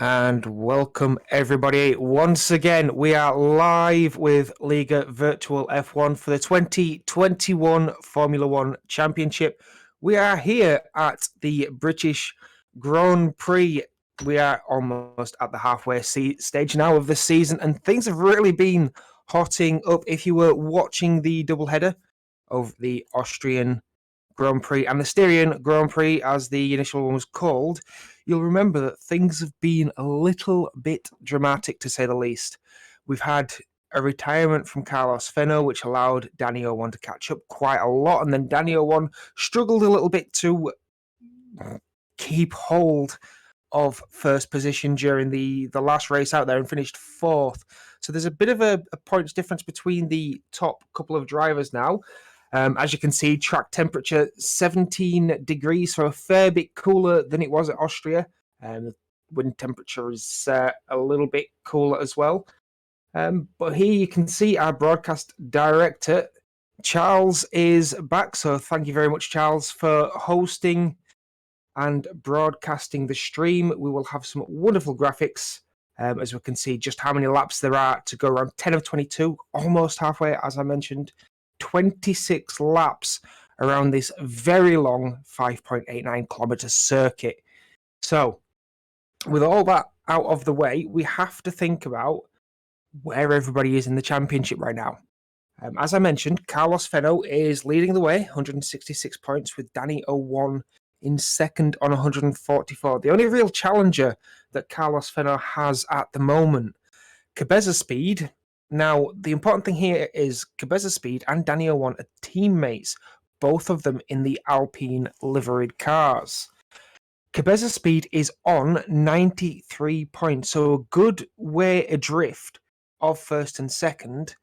And welcome everybody. Once again, we are live with Liga Virtual F1 for the 2021 Formula One Championship. We are here at the British Grand Prix. We are almost at the halfway stage now of the season, and things have really been hotting up. If you were watching the doubleheader of the Austrian Grand Prix and the Styrian Grand Prix, as the initial one was called, you'll remember that things have been a little bit dramatic, to say the least. We've had a retirement from Carlos Fenno, which allowed Danny 01 to catch up quite a lot, and then Danny 01 struggled a little bit to keep hold of first position during the last race out there and finished fourth. So there's a bit of a points difference between the top couple of drivers now. As you can see, track temperature 17 degrees, so a fair bit cooler than it was at Austria. The wind temperature is a little bit cooler as well. But here you can see our broadcast director, Charles, is back. So thank you very much, Charles, for hosting and broadcasting the stream. We will have some wonderful graphics, as we can see just how many laps there are to go around. 10 of 22, almost halfway, as I mentioned. 26 laps around this very long 5.89 kilometer circuit. So, with all that out of the way, we have to think about where everybody is in the championship right now. As I mentioned, Carlos Fenno is leading the way, 166 points, with Danny 01 in second on 144. The only real challenger that Carlos Fenno has at the moment, Cabeza Speed. Now, the important thing here is Cabeza Speed and Danny 01 are teammates, both of them in the Alpine liveried cars. Cabeza Speed is on 93 points, so a good way adrift of first and second,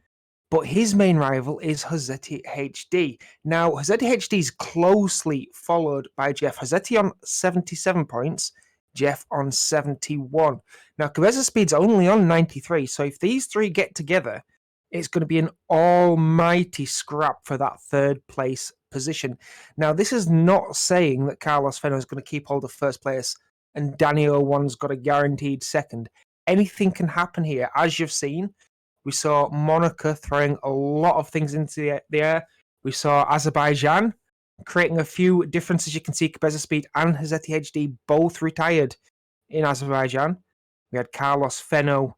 but his main rival is Hossetti HD. Now, Hossetti HD is closely followed by Jeff. Hossetti on 77 points, Jeff on 71. Now, Cabeza Speed's only on 93, so if these three get together, it's going to be an almighty scrap for that third place position. Now, this is not saying that Carlos Fenno is going to keep hold of first place and Danny 01's got a guaranteed second. Anything can happen here. As you've seen, we saw Monaco throwing a lot of things into the air. We saw Azerbaijan creating a few differences. You can see Cabeza Speed and Hossetti HD both retired in Azerbaijan. We had Carlos Fenno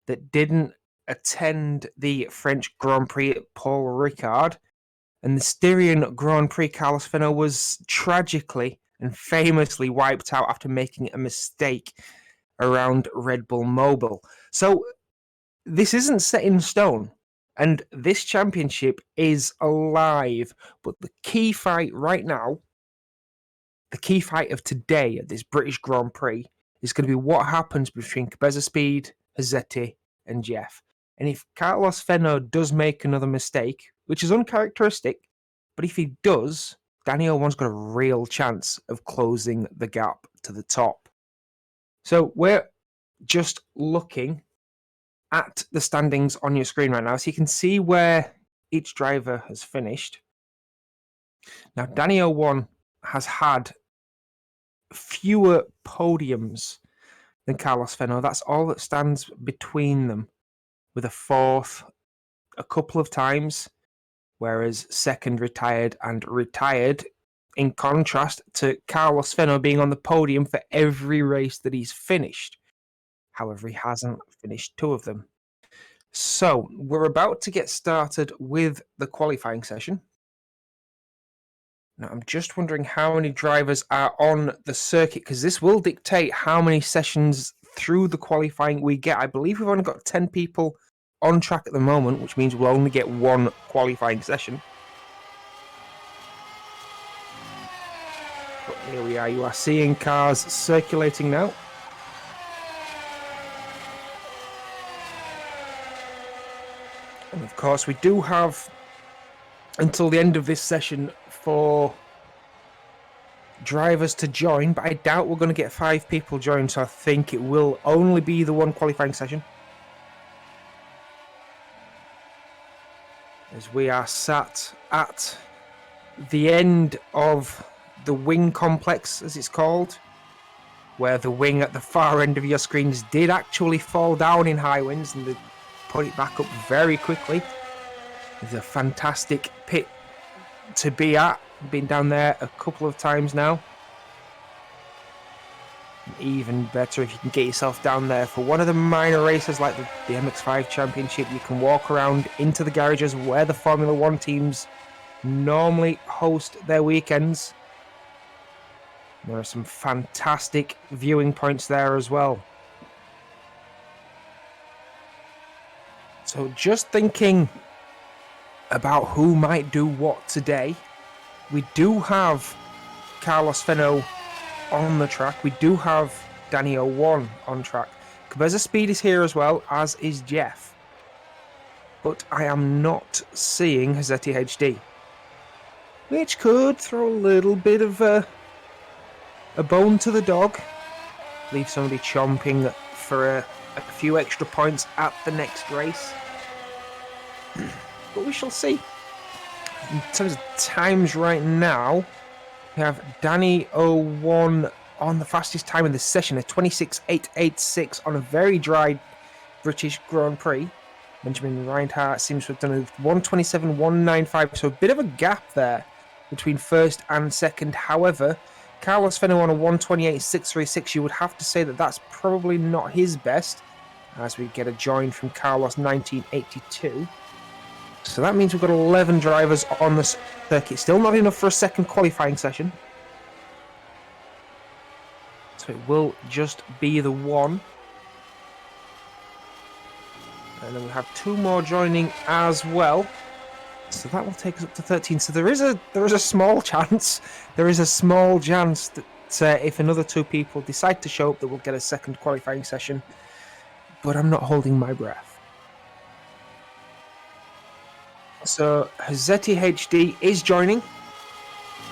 that didn't attend the French Grand Prix at Paul Ricard. And the Styrian Grand Prix, Carlos Fenno was tragically and famously wiped out after making a mistake around Red Bull Mobile. So this isn't set in stone. And this championship is alive. But the key fight right now, the key fight of today at this British Grand Prix, is going to be what happens between Cabeza Speed, Hossetti, and Jeff. And if Carlos Fenno does make another mistake, which is uncharacteristic, but if he does, Danny 01's got a real chance of closing the gap to the top. So we're just looking at the standings on your screen right now, so you can see where each driver has finished. Now, Danny 01 has had fewer podiums than Carlos Fenno. That's all that stands between them, with a fourth a couple of times, whereas second retired and retired, in contrast to Carlos Fenno being on the podium for every race that he's finished. However, he hasn't finished two of them. So, we're about to get started with the qualifying session. Now, I'm just wondering how many drivers are on the circuit, because this will dictate how many sessions through the qualifying we get. I believe we've only got 10 people on track at the moment, which means we'll only get one qualifying session. But here we are. You are seeing cars circulating now. And of course, we do have until the end of this session for drivers to join, but I doubt we're going to get 5 people join, so I think it will only be the one qualifying session. As we are sat at the end of the wing complex, as it's called, where the wing at the far end of your screens did actually fall down in high winds and they put it back up very quickly. It's a fantastic pit to be at. Been down there a couple of times now. Even better if you can get yourself down there for one of the minor races like the MX5 Championship. You can walk around into the garages where the Formula 1 teams normally host their weekends. There are some fantastic viewing points there as well. So just thinking about who might do what today, we do have Carlos Fenno on the track. We do have Danny 01 on track. Cabeza Speed is here as well, as is Jeff. But I am not seeing Hazzetti HD, which could throw a little bit of a bone to the dog. Leave somebody chomping for a few extra points at the next race. But we shall see. In terms of times right now, we have Danny 01 on the fastest time in the session, a 26.886 on a very dry British Grand Prix. Benjamin Reinhardt seems to have done a 127.195, so a bit of a gap there between first and second. However, Carlos Fenno on a 128.636, you would have to say that that's probably not his best, as we get a join from Carlos 1982. So that means we've got 11 drivers on the circuit. Still not enough for a second qualifying session. So it will just be the one. And then we have 2 more joining as well. So that will take us up to 13. So there is a small chance. There is a small chance that if another 2 people decide to show up, that we'll get a second qualifying session. But I'm not holding my breath. So Hazzetti HD is joining,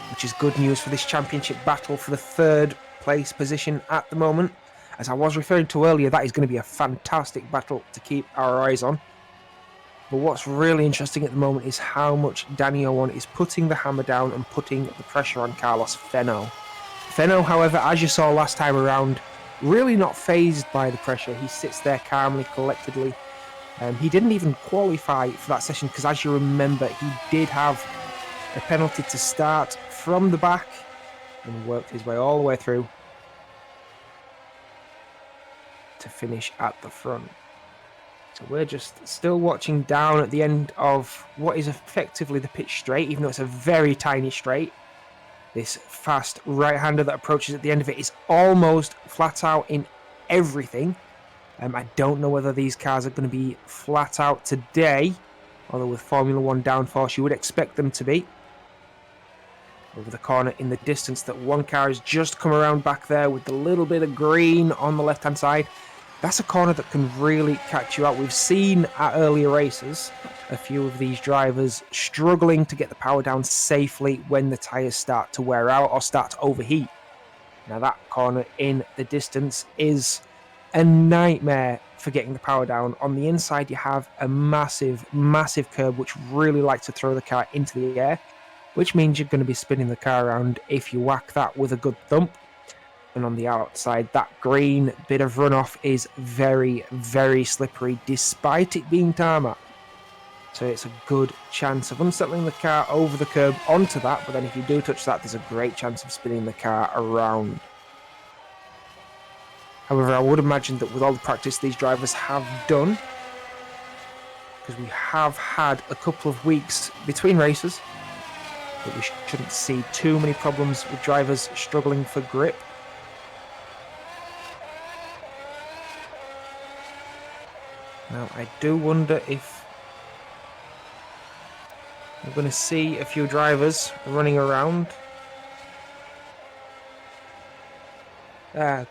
which is good news for this championship battle for the 3rd place position at the moment. As I was referring to earlier, that is going to be a fantastic battle to keep our eyes on. But what's really interesting at the moment is how much Danny 01 is putting the hammer down and putting the pressure on Carlos Fenno. Fenno, however, as you saw last time around, really not fazed by the pressure. He sits there calmly, collectedly. He didn't even qualify for that session because, as you remember, he did have a penalty to start from the back and worked his way all the way through to finish at the front. So we're just still watching down at the end of what is effectively the pitch straight, even though it's a very tiny straight. This fast right-hander that approaches at the end of it is almost flat out in everything. I don't know whether these cars are going to be flat out today, although with Formula 1 downforce you would expect them to be. Over the corner in the distance, that one car has just come around back there with a little bit of green on the left-hand side. That's a corner that can really catch you out. We've seen at earlier races a few of these drivers struggling to get the power down safely when the tyres start to wear out or start to overheat. Now that corner in the distance is a nightmare for getting the power down. On the inside you have a massive curb which really likes to throw the car into the air, which means you're going to be spinning the car around if you whack that with a good thump. And on the outside, that green bit of runoff is very slippery despite it being tarmac. So it's a good chance of unsettling the car over the curb onto that, but then if you do touch that, there's a great chance of spinning the car around. However, I would imagine that with all the practice these drivers have done, because we have had a couple of weeks between races, that we shouldn't see too many problems with drivers struggling for grip. Now, I do wonder if we're going to see a few drivers running around.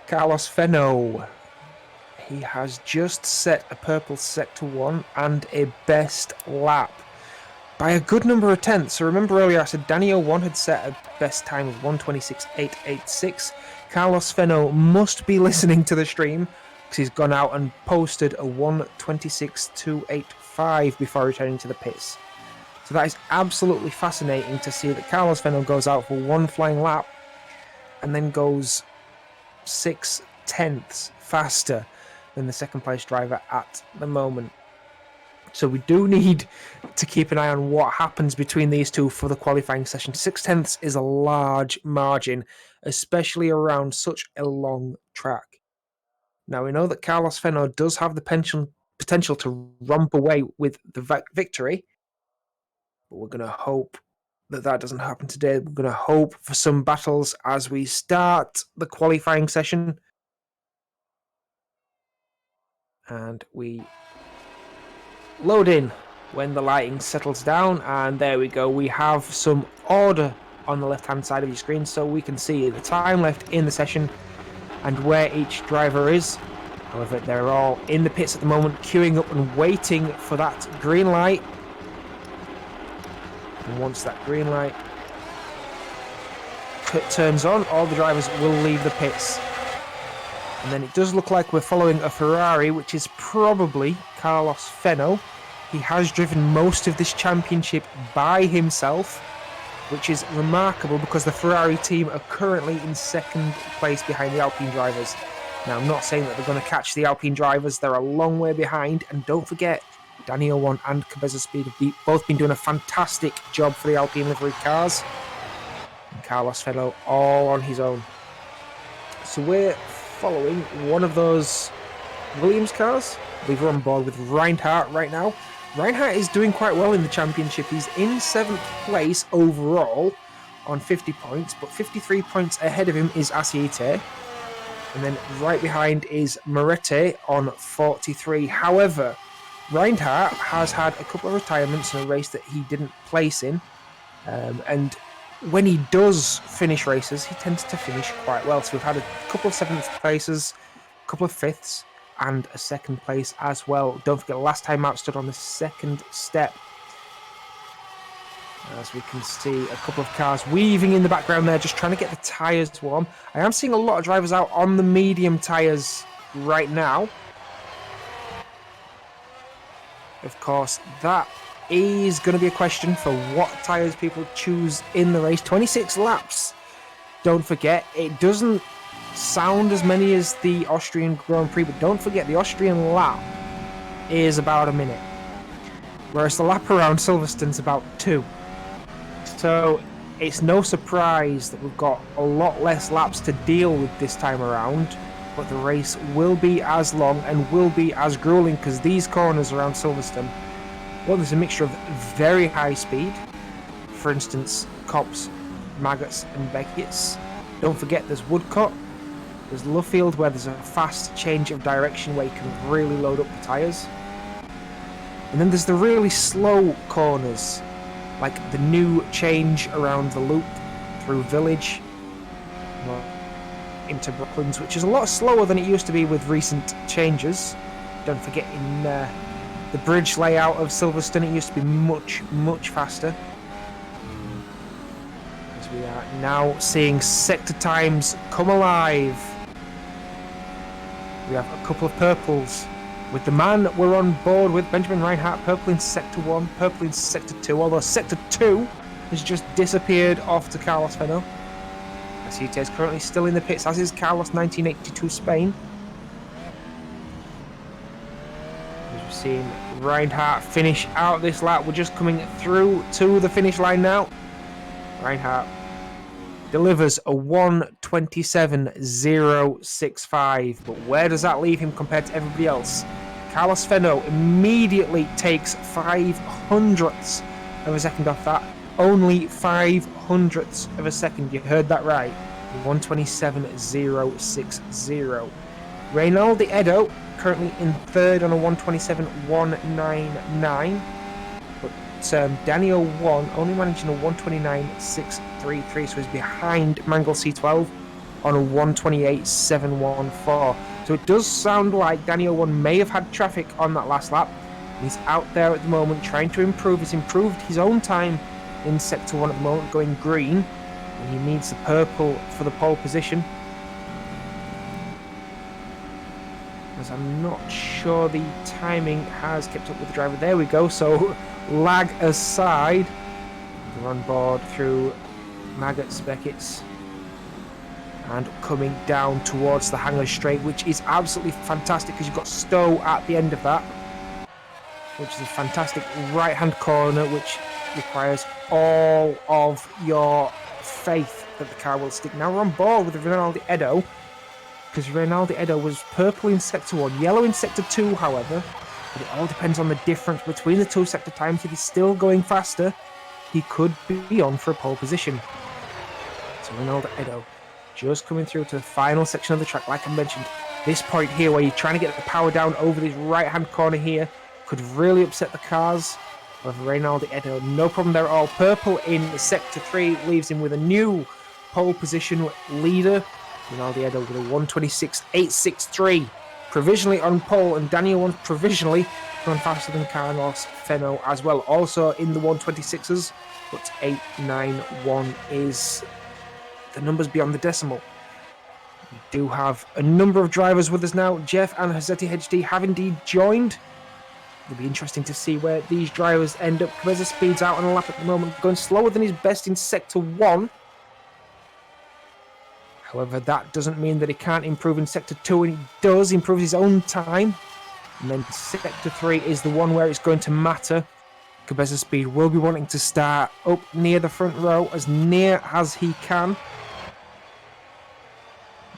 Carlos Fenno. He has just set a purple Sector 1 and a best lap by a good number of tenths. So remember earlier I said Danny 01 had set a best time of 126.886. Carlos Fenno must be listening to the stream because he's gone out and posted a 126.285 before returning to the pits. So that is absolutely fascinating to see that Carlos Fenno goes out for one flying lap and then goes 0.6 faster than the second place driver at the moment. So we do need to keep an eye on what happens between these two for the qualifying session. 0.6 is a large margin, especially around such a long track. Now we know that Carlos Fenno does have the potential to romp away with the victory, but we're going to hope that doesn't happen today. We're going to hope for some battles as we start the qualifying session. And we load in when the lighting settles down, and there we go. We have some order on the left hand side of your screen, so we can see the time left in the session and where each driver is. However, they're all in the pits at the moment, queuing up and waiting for that green light. And once that green light turns on, all the drivers will leave the pits. And then it does look like we're following a Ferrari, which is probably Carlos Fenno. He has driven most of this championship by himself, which is remarkable because the Ferrari team are currently in second place behind the Alpine drivers. Now, I'm not saying that they're going to catch the Alpine drivers. They're a long way behind. And don't forget, Daniel 1 and Cabeza Speed have both been doing a fantastic job for the Alpine livery cars. And Carlos Fenno all on his own. So we're following one of those Williams cars. We're on board with Reinhardt right now. Reinhardt is doing quite well in the championship. He's in 7th place overall on 50 points, but 53 points ahead of him is Asiete. And then right behind is Moretti on 43. However, Reinhardt has had a couple of retirements in a race that he didn't place in. And when he does finish races, he tends to finish quite well. So we've had a couple of 7th places, a couple of 5ths, and a 2nd place as well. Don't forget, last time out stood on the 2nd step. As we can see, a couple of cars weaving in the background there, just trying to get the tyres warm. I am seeing a lot of drivers out on the medium tyres right now. Of course, that is going to be a question for what tyres people choose in the race. 26 laps. Don't forget, it doesn't sound as many as the Austrian Grand Prix, but don't forget the Austrian lap is about a minute, whereas the lap around Silverstone's about 2. So it's no surprise that we've got a lot less laps to deal with this time around, but the race will be as long and will be as grueling because these corners around Silverstone, well, there's a mixture of very high speed, for instance, Copse, Maggots and Beckett's. Don't forget there's Woodcote, there's Luffield where there's a fast change of direction where you can really load up the tyres. And then there's the really slow corners, like the new change around the loop through Village into Brooklands, which is a lot slower than it used to be with recent changes. Don't forget in the bridge layout of Silverstone, it used to be much, much faster. As we are now seeing sector times come alive. We have a couple of purples. With the man we're on board with, Benjamin Reinhardt, purple in Sector 1, purple in Sector 2, although Sector 2 has just disappeared off to Carlos Fenno. Asiete is currently still in the pits, as is Carlos 1982 Spain. As we've seen Reinhardt finish out this lap, we're just coming through to the finish line now. Reinhardt delivers a 1:27.065, but where does that leave him compared to everybody else? Carlos Fenno immediately takes 0.05 of a second off that. Only 0.05 of a second, you heard that right. 1:27.060. Reynaldi Edo currently in 3rd on a 1:27.199. Daniel 1 only managing a 1:29.633, so he's behind Mangle C12 on a 1:28.714. So it does sound like Daniel 1 may have had traffic on that last lap. He's out there at the moment trying to improve. He's improved his own time in Sector 1 at the moment, going green, and he needs the purple for the pole position. As I'm not sure the timing has kept up with the driver. There we go, so lag aside, we're on board through Maggots, Beckett's and coming down towards the hangar straight, which is absolutely fantastic because you've got Stowe at the end of that, which is a fantastic right-hand corner, which requires all of your faith that the car will stick. Now we're on board with Rinaldi Edo, because Rinaldi Edo was purple in Sector 1, yellow in Sector 2, however, but it all depends on the difference between the two sector times. If he's still going faster, he could be on for a pole position. So Rinaldi Edo just coming through to the final section of the track. Like I mentioned, this point here where you're trying to get the power down over this right-hand corner here could really upset the cars of Rinaldi Edo. No problem there at all. Purple in Sector 3 leaves him with a new pole position leader. Rinaldi Edo with a 1:26.863 provisionally on pole, and Daniel 1 provisionally gone faster than Carlos Fenno as well. Also in the 1:26s, but 891 is the numbers beyond the decimal. We do have a number of drivers with us now. Jeff and Hazetti HD have indeed joined. It'll be interesting to see where these drivers end up. Cabeza speeds out on a lap at the moment, going slower than his best in Sector 1. However, that doesn't mean that he can't improve in Sector 2, and he does improve his own time. And then Sector 3 is the one where it's going to matter. Cabeza Speed will be wanting to start up near the front row, as near as he can.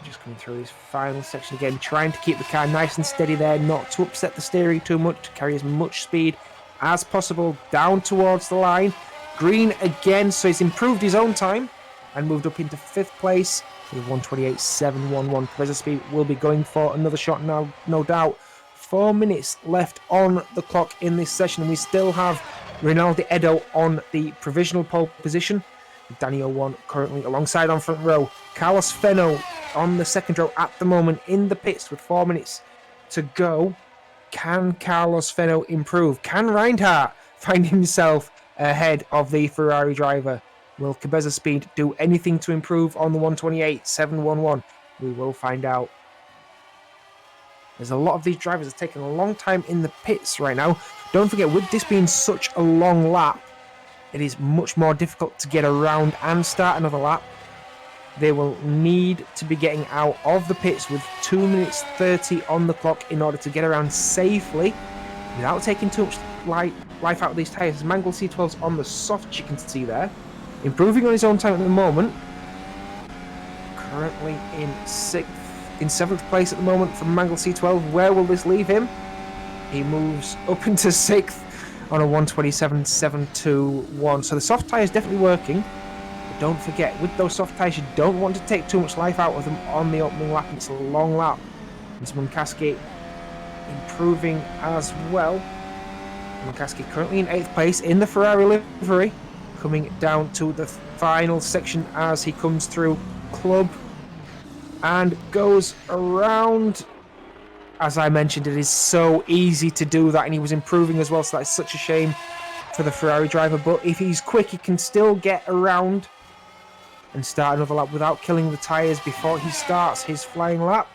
Just coming through this final section again, trying to keep the car nice and steady there, not to upset the steering too much, to carry as much speed as possible down towards the line. Green again, so he's improved his own time and moved up into 5th place with 1:28.711. Cabeza Speed will be going for another shot now, no doubt. 4 minutes left on the clock in this session. We still have Rinaldi Edo on the provisional pole position. Daniel 1 currently alongside on front row. Carlos Fenno on the second row at the moment in the pits with 4 minutes to go. Can Carlos Fenno improve? Can Reinhardt find himself ahead of the Ferrari driver? Will Cabeza Speed do anything to improve on the 1:28.711? We will find out. There's a lot of these drivers are taking a long time in the pits right now. Don't forget, with this being such a long lap, it is much more difficult to get around and start another lap. They will need to be getting out of the pits with 2 minutes 30 on the clock in order to get around safely without taking too much life out of these tyres. Mangle C12's on the soft, you can see there. Improving on his own time at the moment. Currently in 7th place at the moment from Mangle C12. Where will this leave him? He moves up into 6th on a 1:27.721. So the soft tyre is definitely working. But don't forget, with those soft tyres, you don't want to take too much life out of them on the opening lap. It's a long lap. And Munkaski improving as well. Munkaski currently in 8th place in the Ferrari livery. Coming down to the final section as he comes through Club and goes around. As I mentioned, it is so easy to do that, and he was improving as well, so that's such a shame for the Ferrari driver. But if he's quick, he can still get around and start another lap without killing the tyres before he starts his flying lap.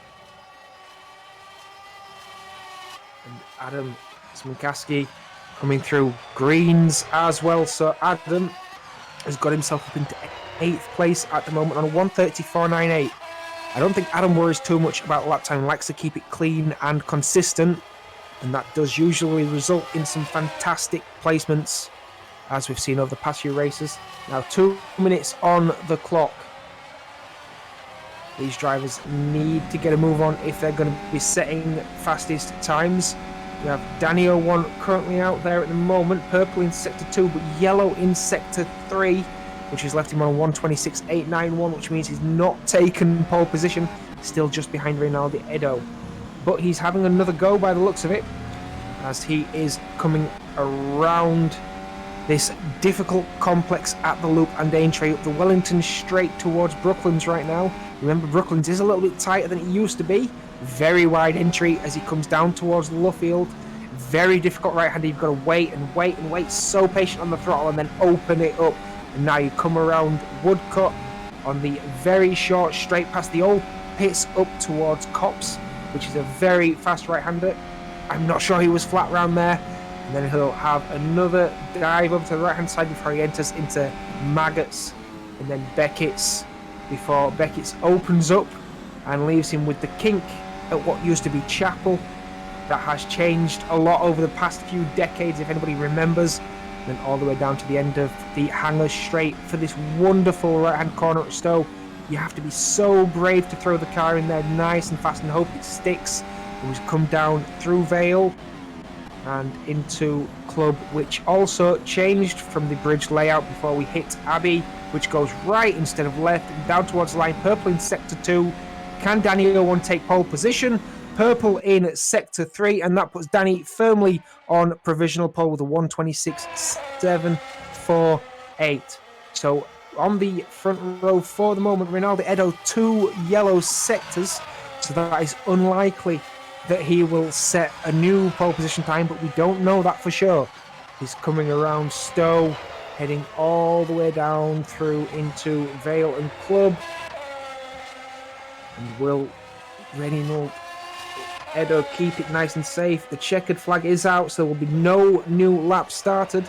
And Adam Smunkaski coming through greens as well, so Adam has got himself up into 8th place at the moment on a 1:34.98. I don't think Adam worries too much about lap time, likes to keep it clean and consistent, and that does usually result in some fantastic placements, as we've seen over the past few races. Now 2 minutes on the clock. These drivers need to get a move on if they're going to be setting fastest times. We have Daniel 1 currently out there at the moment, purple in Sector 2, but yellow in Sector 3, which has left him on 1:26.891, which means he's not taken pole position, still just behind Rinaldi Edo. But he's having another go by the looks of it, as he is coming around this difficult complex at the Loop and Daintree up the Wellington straight towards Brooklands right now. Remember, Brooklands is a little bit tighter than it used to be. Very wide entry as he comes down towards Luffield. Very difficult right-hander. You've got to wait and wait and wait. So patient on the throttle and then open it up. And now you come around Woodcut on the very short straight past the old pits up towards Cops, which is a very fast right-hander. I'm not sure he was flat round there. And then he'll have another dive over to the right-hand side before he enters into Maggots and then Beckett's before Beckett opens up and leaves him with the kink at what used to be Chapel. That has changed a lot over the past few decades, if anybody remembers. Then all the way down to the end of the hanger straight for this wonderful right-hand corner at Stowe. You have to be so brave to throw the car in there nice and fast and hope it sticks. It was come down through Vale and into Club, which also changed from the bridge layout before we hit Abbey, which goes right instead of left and down towards the line. Purple in Sector 2. Can Danny 01 take pole position? Purple in Sector 3, and that puts Danny firmly on provisional pole with a 126.748. So on the front row for the moment, Rinaldo Edo, 2 yellow sectors, so that is unlikely that he will set a new pole position time, but we don't know that for sure. He's coming around Stowe, heading all the way down through into Vale and Club. And will Reginald Edo keep it nice and safe? The checkered flag is out, so there will be no new lap started.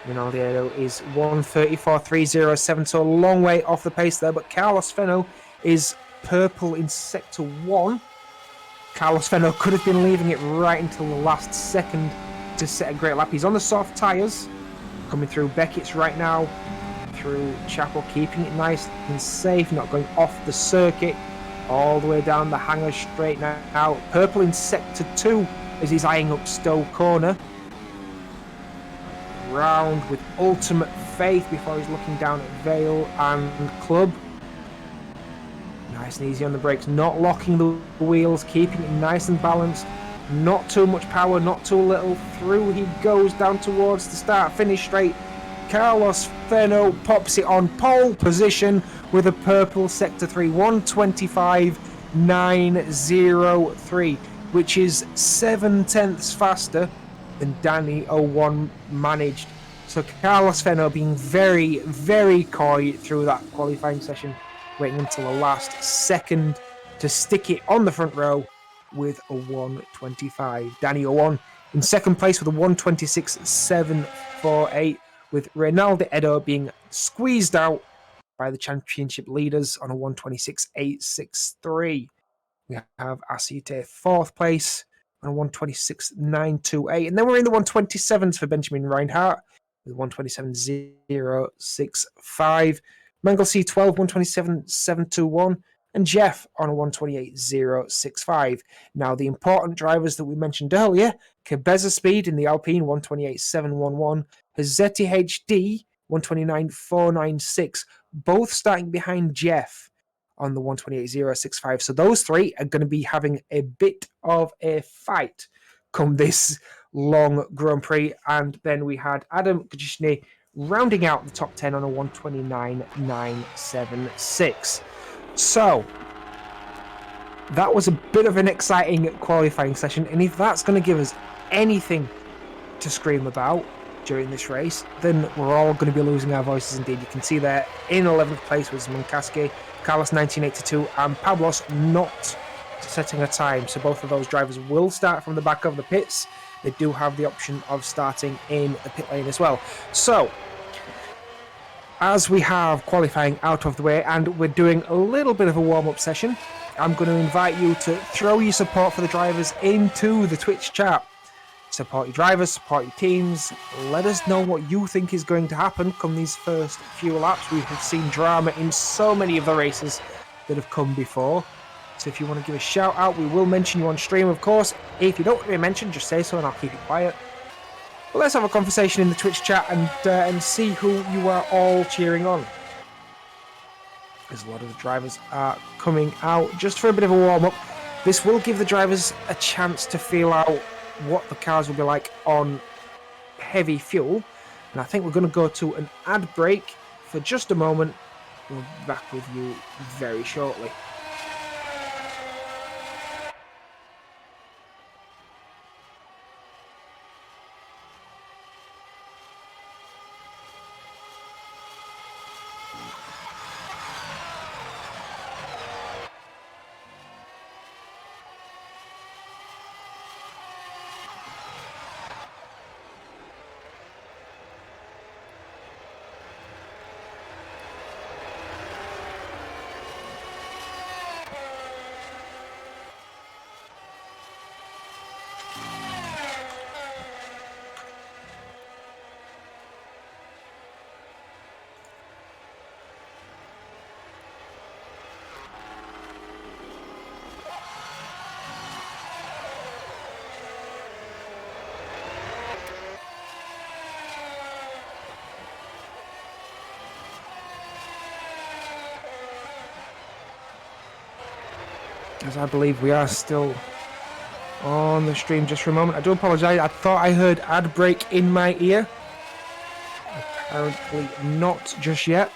Rinaldo Edo is 1:34.307, so a long way off the pace there, but Carlos Fenno is purple in Sector 1. Carlos Fenno could have been leaving it right until the last second to set a great lap. He's on the soft tyres, coming through Beckett's right now, through Chapel, keeping it nice and safe, not going off the circuit, all the way down the hanger straight now. Purple in Sector 2 as he's eyeing up Stowe Corner. Round with ultimate faith before he's looking down at Vale and Club. Nice and easy on the brakes, not locking the wheels, keeping it nice and balanced. Not too much power, not too little. Through he goes down towards the start finish straight. Carlos Fenno pops it on pole position with a purple Sector 3, 1:25.903, which is 7 tenths faster than Danny 01 managed. So Carlos Fenno being very, very coy through that qualifying session, waiting until the last second to stick it on the front row with a 1:25. Danny 01 in second place with a 1:26.748, with Rinaldo Edo being squeezed out by the championship leaders on a 1:26.863. We have Asite fourth place on a 1:26.928, and then we're in the 1:27s for Benjamin Reinhardt with 1:27.065. Mangle C12, 1:27.721, and Jeff on a 1:28.065. Now, the important drivers that we mentioned earlier, Cabeza Speed in the Alpine, 1:28.711, Hazzetti HD, 1:29.496, both starting behind Jeff on the 1:28.065. So those three are going to be having a bit of a fight come this long Grand Prix. And then we had Adam Kajishny rounding out the top 10 on a 1:29.976. So that was a bit of an exciting qualifying session, and if that's going to give us anything to scream about during this race, then we're all going to be losing our voices indeed. You can see there in 11th place was Munkaski, Carlos 1982, and Pablos not setting a time. So both of those drivers will start from the back of the pits. They do have the option of starting in the pit lane as well. So as we have qualifying out of the way and we're doing a little bit of a warm-up session, I'm going to invite you to throw your support for the drivers into the Twitch chat. Support your drivers, support your teams. Let us know what you think is going to happen come these first few laps. We have seen drama in so many of the races that have come before. So if you want to give a shout out, we will mention you on stream, of course. If you don't want to be mentioned, just say so and I'll keep it quiet. But let's have a conversation in the Twitch chat and see who you are all cheering on. As a lot of the drivers are coming out just for a bit of a warm-up. This will give the drivers a chance to feel out what the cars will be like on heavy fuel. And I think we're going to go to an ad break for just a moment. We'll be back with you very shortly. as I believe we are still on the stream just for a moment. I do apologise. I thought I heard ad break in my ear. Apparently not just yet,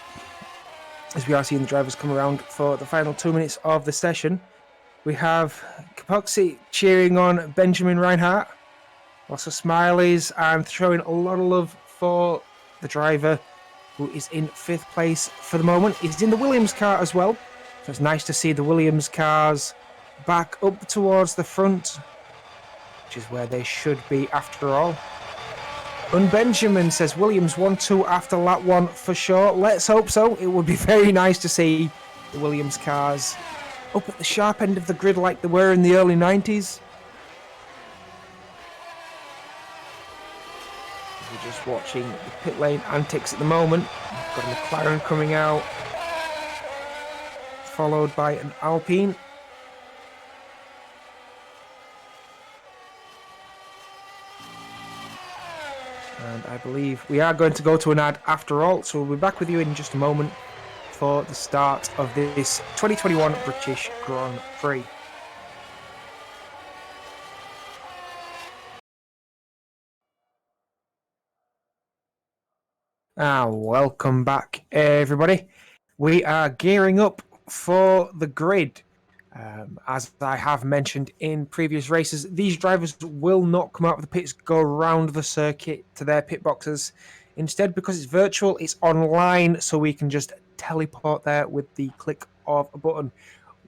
as we are seeing the drivers come around for the final 2 minutes of the session. We have Kapoxy cheering on Benjamin Reinhardt. Lots of smileys and throwing a lot of love for the driver who is in 5th place for the moment. He's in the Williams car as well. So it's nice to see the Williams cars back up towards the front, which is where they should be after all. And Benjamin says Williams 1-2 after lap 1 for sure. Let's hope so. It would be very nice to see the Williams cars up at the sharp end of the grid like they were in the early 90s. We're just watching the pit lane antics at the moment. We've got a McLaren coming out, followed by an Alpine. And I believe we are going to go to an ad after all, so we'll be back with you in just a moment for the start of this 2021 British Grand Prix. Welcome back, everybody. We are gearing up for the grid. As I have mentioned in previous races, these drivers will not come out of the pits, go around the circuit to their pit boxes. Instead, because it's virtual, it's online, so we can just teleport there with the click of a button.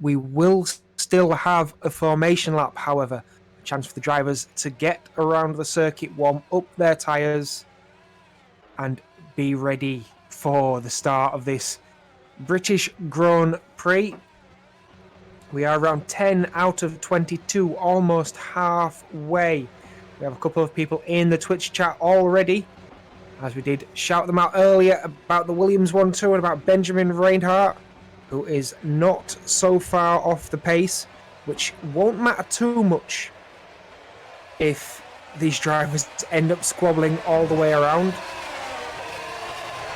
We will still have a formation lap, however, a chance for the drivers to get around the circuit, warm up their tyres, and be ready for the start of this British Grand Prix. We are around 10 out of 22, almost halfway. We have a couple of people in the Twitch chat already, as we did shout them out earlier about the Williams 1-2 and about Benjamin Reinhardt, who is not so far off the pace, which won't matter too much if these drivers end up squabbling all the way around.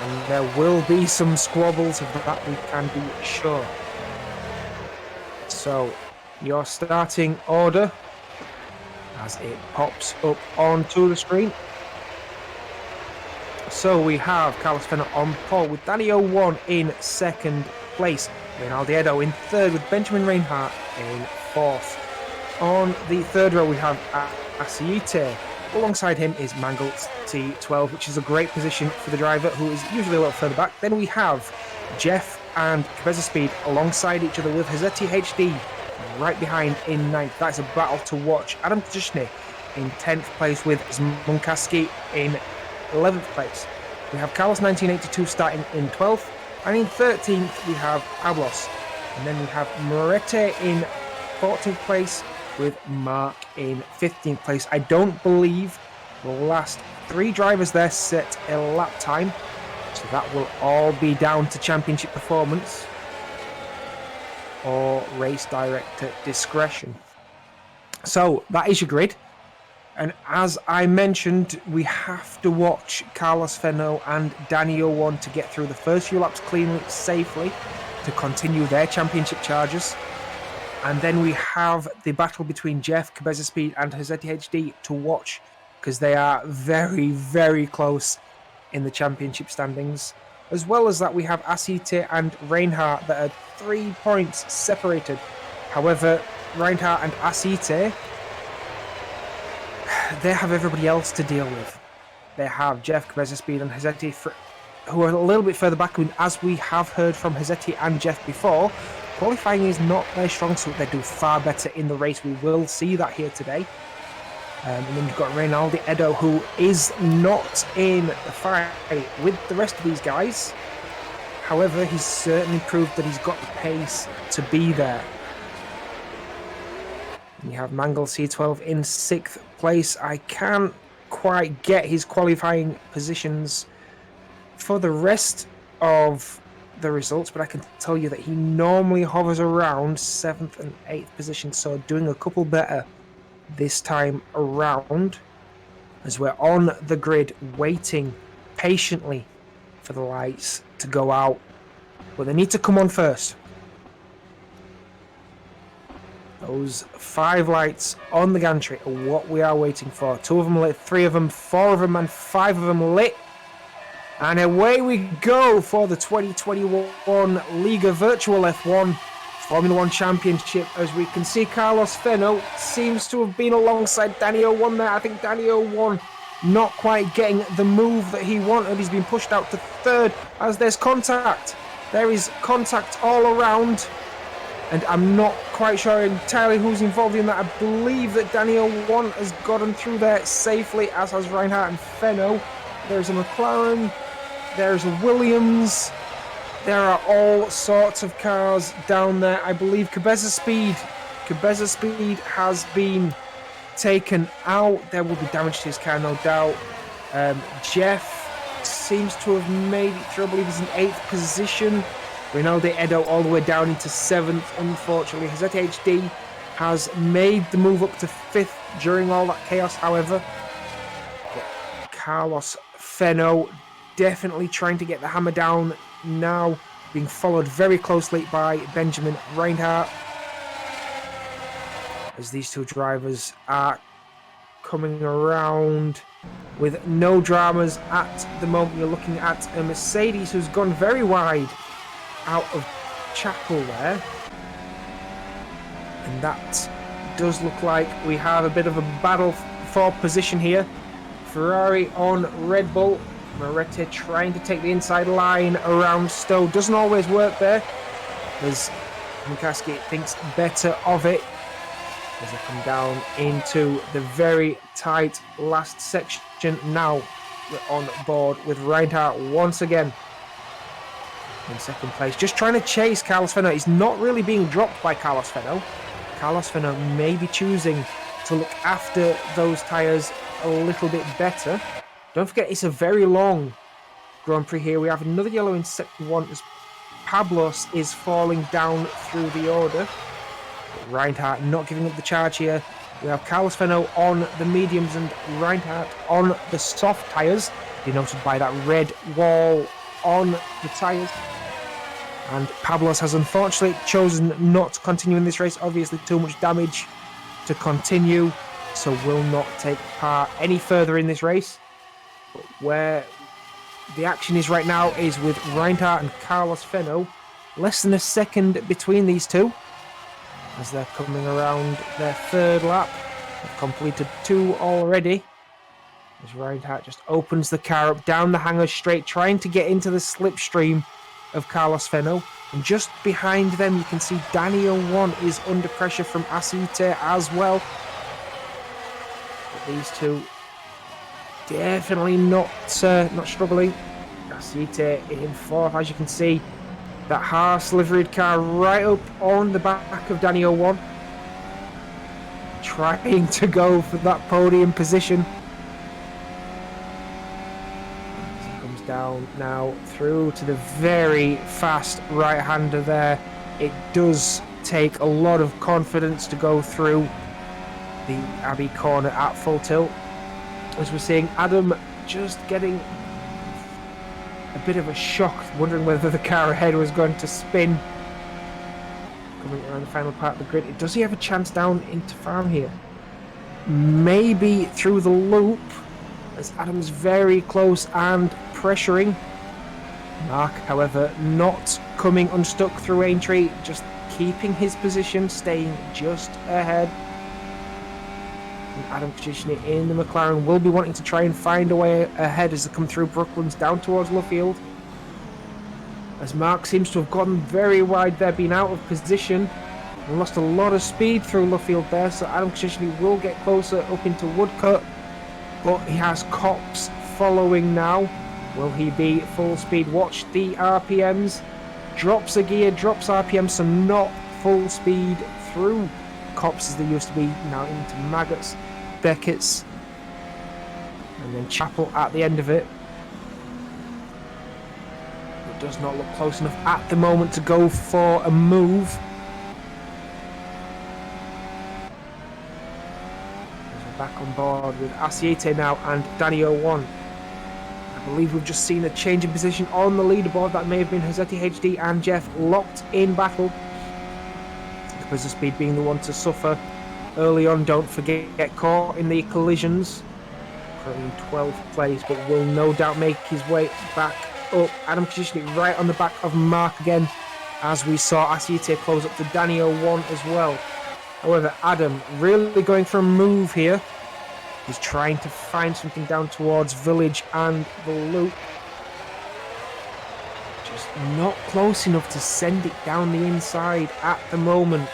And there will be some squabbles, of that we can be sure. So, your starting order, as it pops up onto the screen. So we have Carlos Fenner on pole with Danny 01 in second place. Rinaldo in third with Benjamin Reinhardt in fourth. On the third row we have Asiite. Alongside him is Mangle T12, which is a great position for the driver who is usually a little further back. Then we have Jeff and Cabeza Speed alongside each other with Hazeti HD right behind in ninth. That's a battle to watch. Adam Kajishny in 10th place with Munkaski in 11th place. We have Carlos 1982 starting in 12th, and in 13th we have Ablos. And then we have Morete in 14th place with Mark in 15th place. I don't believe the last three drivers there set a lap time, so that will all be down to championship performance or race director discretion. So that is your grid. And as I mentioned, we have to watch Carlos Fenno and Danny 01 to get through the first few laps cleanly, safely, to continue their championship charges. And then we have the battle between Jeff, Cabeza Speed and Hazeti HD to watch, because they are very, very close in the championship standings. As well as that, we have Asite and Reinhardt that are 3 points separated. However, Reinhardt and Asite, they have everybody else to deal with. They have Jeff, Cabeza Speed and Hazeti, who are a little bit further back. As we have heard from Hazeti and Jeff before, qualifying is not their strong suit. They do far better in the race. We will see that here today. And then you've got Reynaldi Edo, who is not in the fight with the rest of these guys. However, he's certainly proved that he's got the pace to be there. You have Mangle C12 in 6th place. I can't quite get his qualifying positions for the rest of the results, but I can tell you that he normally hovers around 7th and 8th position, so doing a couple better this time around, as we're on the grid waiting patiently for the lights to go out, but they need to come on first. Those 5 lights on the gantry are what we are waiting for. 2 of them lit, 3 of them, 4 of them, and 5 of them lit. And away we go for the 2021 Liga Virtual F1 Formula 1 Championship. As we can see, Carlos Fenno seems to have been alongside Danny 01 there. I think Danny 01 not quite getting the move that he wanted. He's been pushed out to 3rd as there's contact. There is contact all around. And I'm not quite sure entirely who's involved in that. I believe that Danny 01 has gotten through there safely, as has Reinhardt and Fenno. There's a McLaren. There's a Williams. There are all sorts of cars down there. I believe Cabeza Speed has been taken out. There will be damage to his car, no doubt. Jeff seems to have made it through. I believe he's in 8th position. Ronaldo Edo all the way down into 7th, unfortunately. Hazeti HD has made the move up to 5th during all that chaos, however. But Carlos Fenno definitely trying to get the hammer down now, being followed very closely by Benjamin Reinhardt. As these 2 drivers are coming around with no dramas at the moment. You're looking at a Mercedes who's gone very wide out of Chapel there. And that does look like we have a bit of a battle for position here. Ferrari on Red Bull. Moretti trying to take the inside line around Stowe. Doesn't always work there, as McCaskey thinks better of it. As they come down into the very tight last section. Now we're on board with Reinhardt once again in 2nd place. Just trying to chase Carlos Fenno. He's not really being dropped by Carlos Fenno. Carlos Fenno may be choosing to look after those tyres a little bit better. Don't forget, it's a very long Grand Prix here. We have another yellow in sector 1 as Pablos is falling down through the order. But Reinhardt not giving up the charge here. We have Carlos Fenno on the mediums and Reinhardt on the soft tyres, denoted by that red wall on the tyres. And Pablos has unfortunately chosen not to continue in this race. Obviously too much damage to continue, so will not take part any further in this race. But where the action is right now is with Reinhardt and Carlos Fenno. Less than a second between these 2 as they're coming around their 3rd lap. They've completed 2 already. As Reinhardt just opens the car up down the hangar straight, trying to get into the slipstream of Carlos Fenno. And just behind them you can see Danny 01 is under pressure from Asite as well. But these 2 definitely not struggling. Asite in 4th, as you can see. That Haas liveried car right up on the back of Danny 01. Trying to go for that podium position. As he comes down now through to the very fast right-hander there. It does take a lot of confidence to go through the Abbey corner at full tilt. As we're seeing Adam just getting a bit of a shock, wondering whether the car ahead was going to spin. Coming around the final part of the grid. Does he have a chance down into farm here? Maybe through the loop, as Adam's very close and pressuring. Mark, however, not coming unstuck through Aintree, just keeping his position, staying just ahead. Adam Kachishny in the McLaren will be wanting to try and find a way ahead as they come through Brooklands down towards Luffield. As Mark seems to have gotten very wide there, been out of position and lost a lot of speed through Luffield there, so Adam Kachishny will get closer up into Woodcut, but he has Cops following now. Will he be full speed? Watch the RPMs. Drops a gear, drops RPM, so not full speed through Cops as they used to be, now into Maggots, Beckett's, and then Chapel at the end of it. It does not look close enough at the moment to go for a move. We're back on board with Asiete now and Danny 01. I believe we've just seen a change in position on the leaderboard. That may have been Hazeti HD and Jeff locked in battle. The Cabeza Speed being the one to suffer early on. Don't forget, get caught in the collisions. Currently in 12th place, but will no doubt make his way back up. Adam positioning right on the back of Mark again, as we saw Asite close up to Danny 01 as well. However, Adam really going for a move here. He's trying to find something down towards Village and the loop. Just not close enough to send it down the inside at the moment.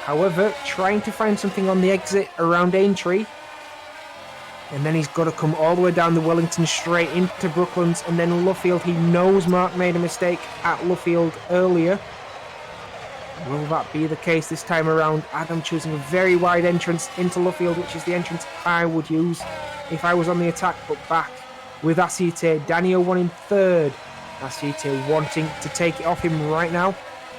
However, trying to find something on the exit around Aintree. And then he's got to come all the way down the Wellington straight into Brooklands and then Luffield. He knows Mark made a mistake at Luffield earlier. Will that be the case this time around? Adam choosing a very wide entrance into Luffield, which is the entrance I would use if I was on the attack, but back with Asite. Danny 01 in third. Asite wanting to take it off him right now.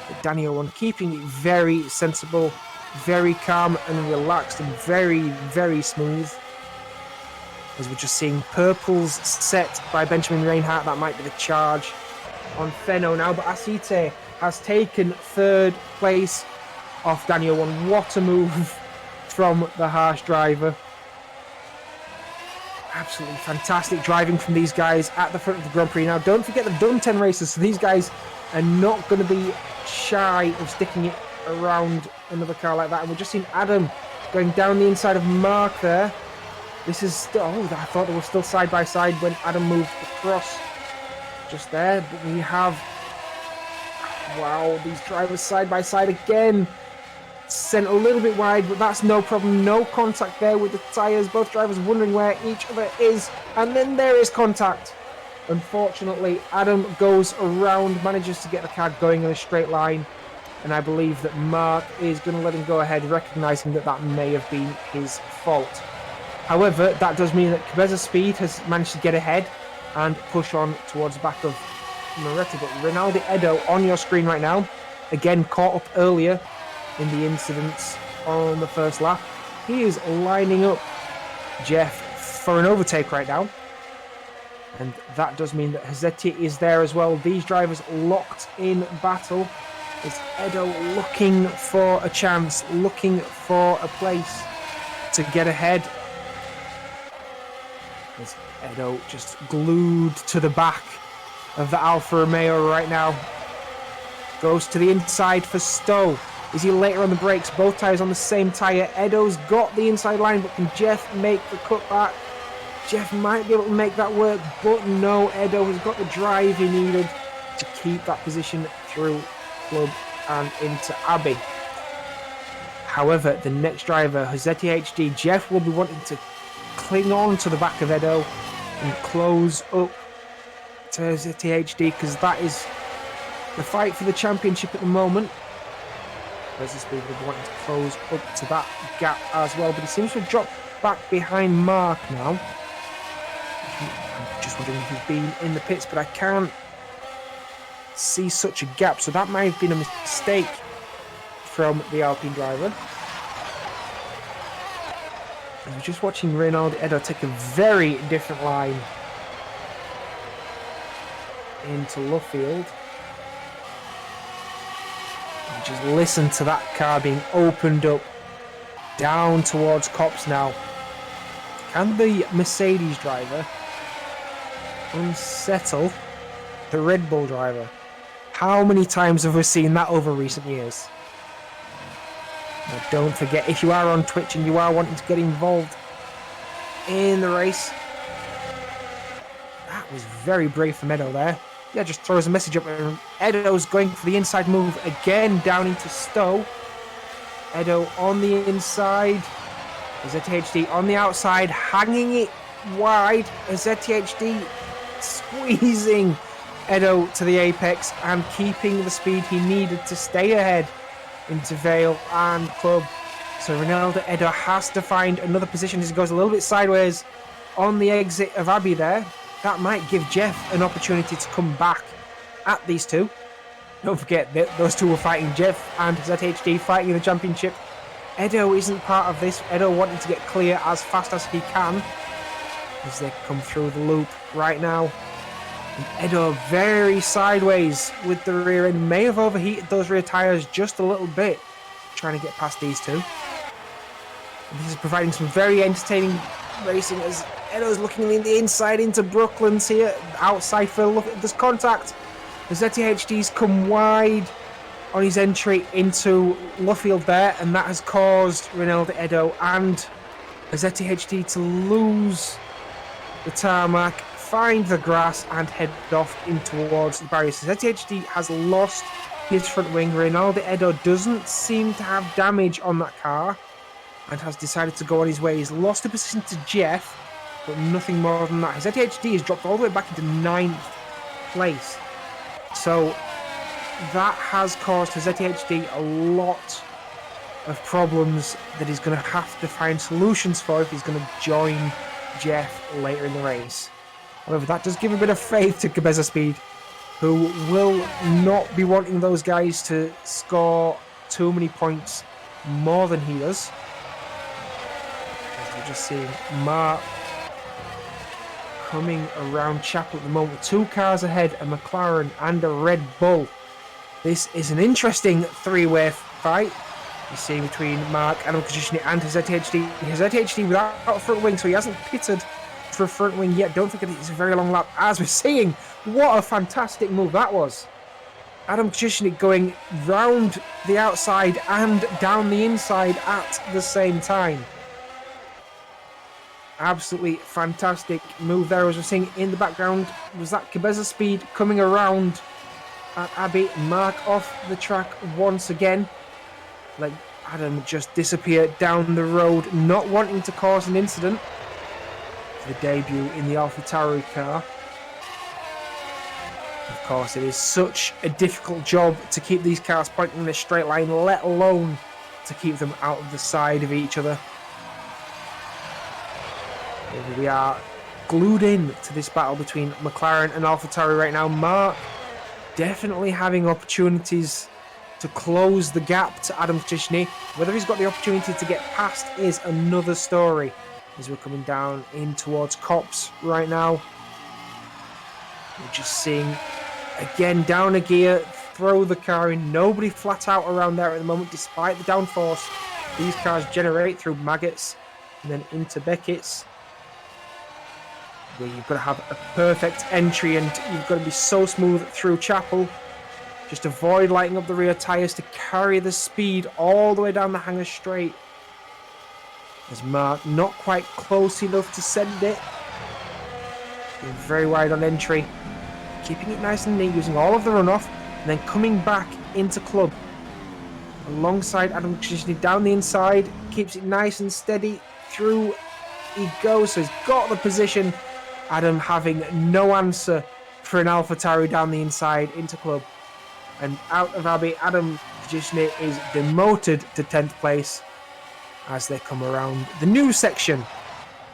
But Danny 01 keeping it very sensible, very calm and relaxed and very, very smooth. As we're just seeing purples set by Benjamin Reinhardt. That might be the charge on Fenno now. But Asite has taken third place off Daniel 01. What a move from the harsh driver. Absolutely fantastic driving from these guys at the front of the Grand Prix. Now, don't forget they've done 10 races, so these guys are not going to be shy of sticking it around another car like that. And we're just seeing Adam going down the inside of Mark there. This is still, I thought they were still side by side when Adam moved across just there. But we have, wow, these drivers side by side again. Sent a little bit wide, but that's no problem. No contact there with the tyres. Both drivers wondering where each other is. And then there is contact. Unfortunately, Adam goes around, manages to get the car going in a straight line. And I believe that Mark is going to let him go ahead, recognising that that may have been his fault. However, that does mean that Cabeza Speed has managed to get ahead and push on towards the back of Moretti. But Rinaldi Edo on your screen right now, again caught up earlier in the incidents on the first lap. He is lining up Jeff for an overtake right now. And that does mean that Hazetti is there as well. These drivers locked in battle. Is Edo looking for a chance, looking for a place to get ahead? Is Edo just glued to the back of the Alfa Romeo right now? Goes to the inside for Stowe. Is he later on the brakes? Both tyres on the same tyre. Edo's got the inside line, but can Jeff make the cutback? Jeff might be able to make that work, but no, Edo has got the drive he needed to keep that position through Club and into Abbey. However, the next driver, Hazetti HD, Jeff will be wanting to cling on to the back of Edo and close up to Hazetti HD, because that is the fight for the championship at the moment. Cabeza Speed will be wanting to close up to that gap as well, but he seems to have dropped back behind Mark now. I'm just wondering if he's been in the pits, but I can't see such a gap, so that might have been a mistake from the Alpine driver. And we're just watching Rinaldi Edo take a very different line into Luffield. And just listen to that car being opened up down towards Copse now. Can the Mercedes driver unsettle the Red Bull driver? How many times have we seen that over recent years? Now, don't forget, if you are on Twitch and you are wanting to get involved in the race, that was very brave from Edo there. Yeah, just throws a message up, and Edo's going for the inside move again down into Stowe. Edo on the inside. Hazetti HD on the outside, hanging it wide. Hazetti HD squeezing Edo to the apex and keeping the speed he needed to stay ahead into Vale and Club. So Rinaldi Edo has to find another position as he goes a little bit sideways on the exit of Abbey there. That might give Jeff an opportunity to come back at these two. Don't forget that those two were fighting. Jeff and ZHD fighting in the championship. Edo isn't part of this. Edo wanting to get clear as fast as he can as they come through the loop right now. And Edo very sideways with the rear end. May have overheated those rear tyres just a little bit. trying to get past these two. And this is providing some very entertaining racing as Edo's looking in the inside into Brooklands here. Outside for look, there's contact. The ZTHD's come wide on his entry into Luffield there, and that has caused Ronaldo Edo and ZTHD to lose the tarmac, find the grass, and head off in towards the barrier. So ZTHD has lost his front wing. Ronaldo Edo doesn't seem to have damage on that car and has decided to go on his way. He's lost a position to Jeff, but nothing more than that. His ZTHD has dropped all the way back into 9th place. So that has caused for ZTHD a lot of problems that he's going to have to find solutions for if he's going to join Jeff later in the race. However, that does give a bit of faith to Cabeza Speed, who will not be wanting those guys to score too many points more than he does. As we're just seeing Mark coming around Chapel at the moment, 2 cars ahead, a McLaren and a Red Bull. This is an interesting three-way fight you see between Mark, Adam Kajishny and his ZTHD. His ZTHD without a front wing, so he hasn't pitted for a front wing yet. Don't forget it's a very long lap. As we're seeing, what a fantastic move that was. Adam Kajishny going round the outside and down the inside at the same time. Absolutely fantastic move there. As we're seeing in the background, was that Cabeza Speed coming around at Abbey. Mark off the track once again. Let Adam just disappear down the road, not wanting to cause an incident. For the debut in the AlphaTauri car. Of course, it is such a difficult job to keep these cars pointing in a straight line, let alone to keep them out of the side of each other. Here we are glued in to this battle between McLaren and AlphaTauri right now. Mark definitely having opportunities to close the gap to Adam Kajishny. Whether he's got the opportunity to get past is another story. As we're coming down in towards Cops right now. We're just seeing, again, down a gear, throw the car in. Nobody flat out around there at the moment, despite the downforce these cars generate through Maggots and then into Beckett's. Where you've got to have a perfect entry and you've got to be so smooth through Chapel. Just avoid lighting up the rear tyres to carry the speed all the way down the hangar straight. As Mark not quite close enough to send it. Being very wide on entry. Keeping it nice and neat, using all of the runoff. And then coming back into club. Alongside Adam Kajishny down the inside. Keeps it nice and steady. Through he goes. So he's got the position. Adam having no answer for an AlphaTauri down the inside into club. And out of Abbey, Adam Kajishny is demoted to 10th place as they come around the new section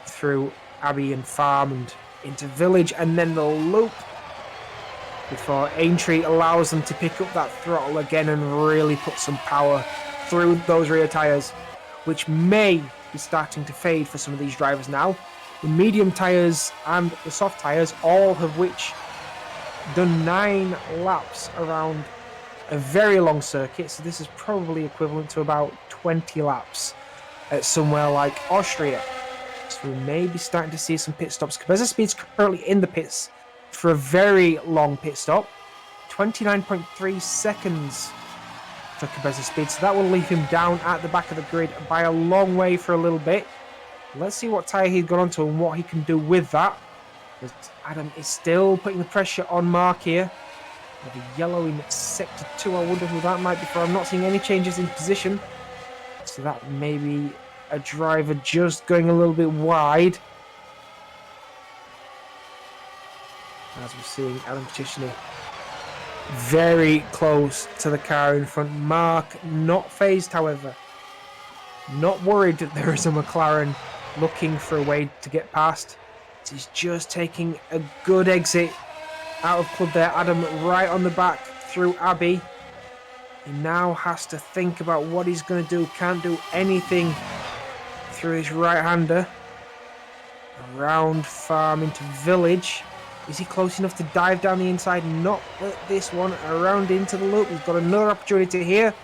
through Abbey and Farm and into Village, and then the loop before Aintree allows them to pick up that throttle again and really put some power through those rear tyres, which may be starting to fade for some of these drivers now. The medium tyres and the soft tyres, all of which done 9 laps around a very long circuit, so this is probably equivalent to about 20 laps at somewhere like Austria. So we may be starting to see some pit stops. Cabeza Speed's currently in the pits for a very long pit stop. 29.3 seconds for Cabeza Speed, so that will leave him down at the back of the grid by a long way for a little bit. Let's see what tyre he's got onto and what he can do with that. But Adam is still putting the pressure on Mark here. With a yellow in sector 2, I wonder who that might be for. I'm not seeing any changes in position. So that may be a driver just going a little bit wide. As we're seeing Adam Kajishny very close to the car in front. Mark not phased, however. Not worried that there is a McLaren looking for a way to get past. He's just taking a good exit out of club there. Adam right on the back through Abbey. He now has to think about what he's going to do. Can't do anything through his right-hander. Around Farm into Village. Is he close enough to dive down the inside? Not at this one. Around into the loop. He's got another opportunity here.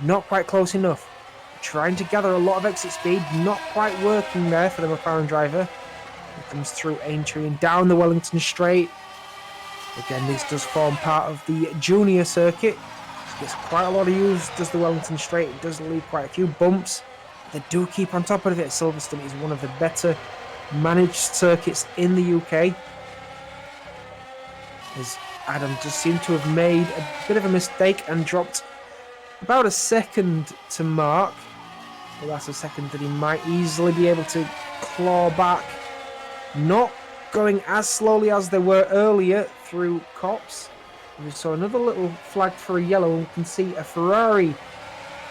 Not quite close enough. Trying to gather a lot of exit speed. Not quite working there for the McLaren driver. He comes through Aintree and down the Wellington Straight. Again, this does form part of the junior circuit. It gets quite a lot of use, does the Wellington Straight. It does leave quite a few bumps. They do keep on top of it. Silverstone is one of the better managed circuits in the UK. As Adam just seemed to have made a bit of a mistake and dropped about a second to Mark. Well, that's a second that he might easily be able to claw back. Not going as slowly as they were earlier through Copse. We saw another little flag for a yellow, and we can see a Ferrari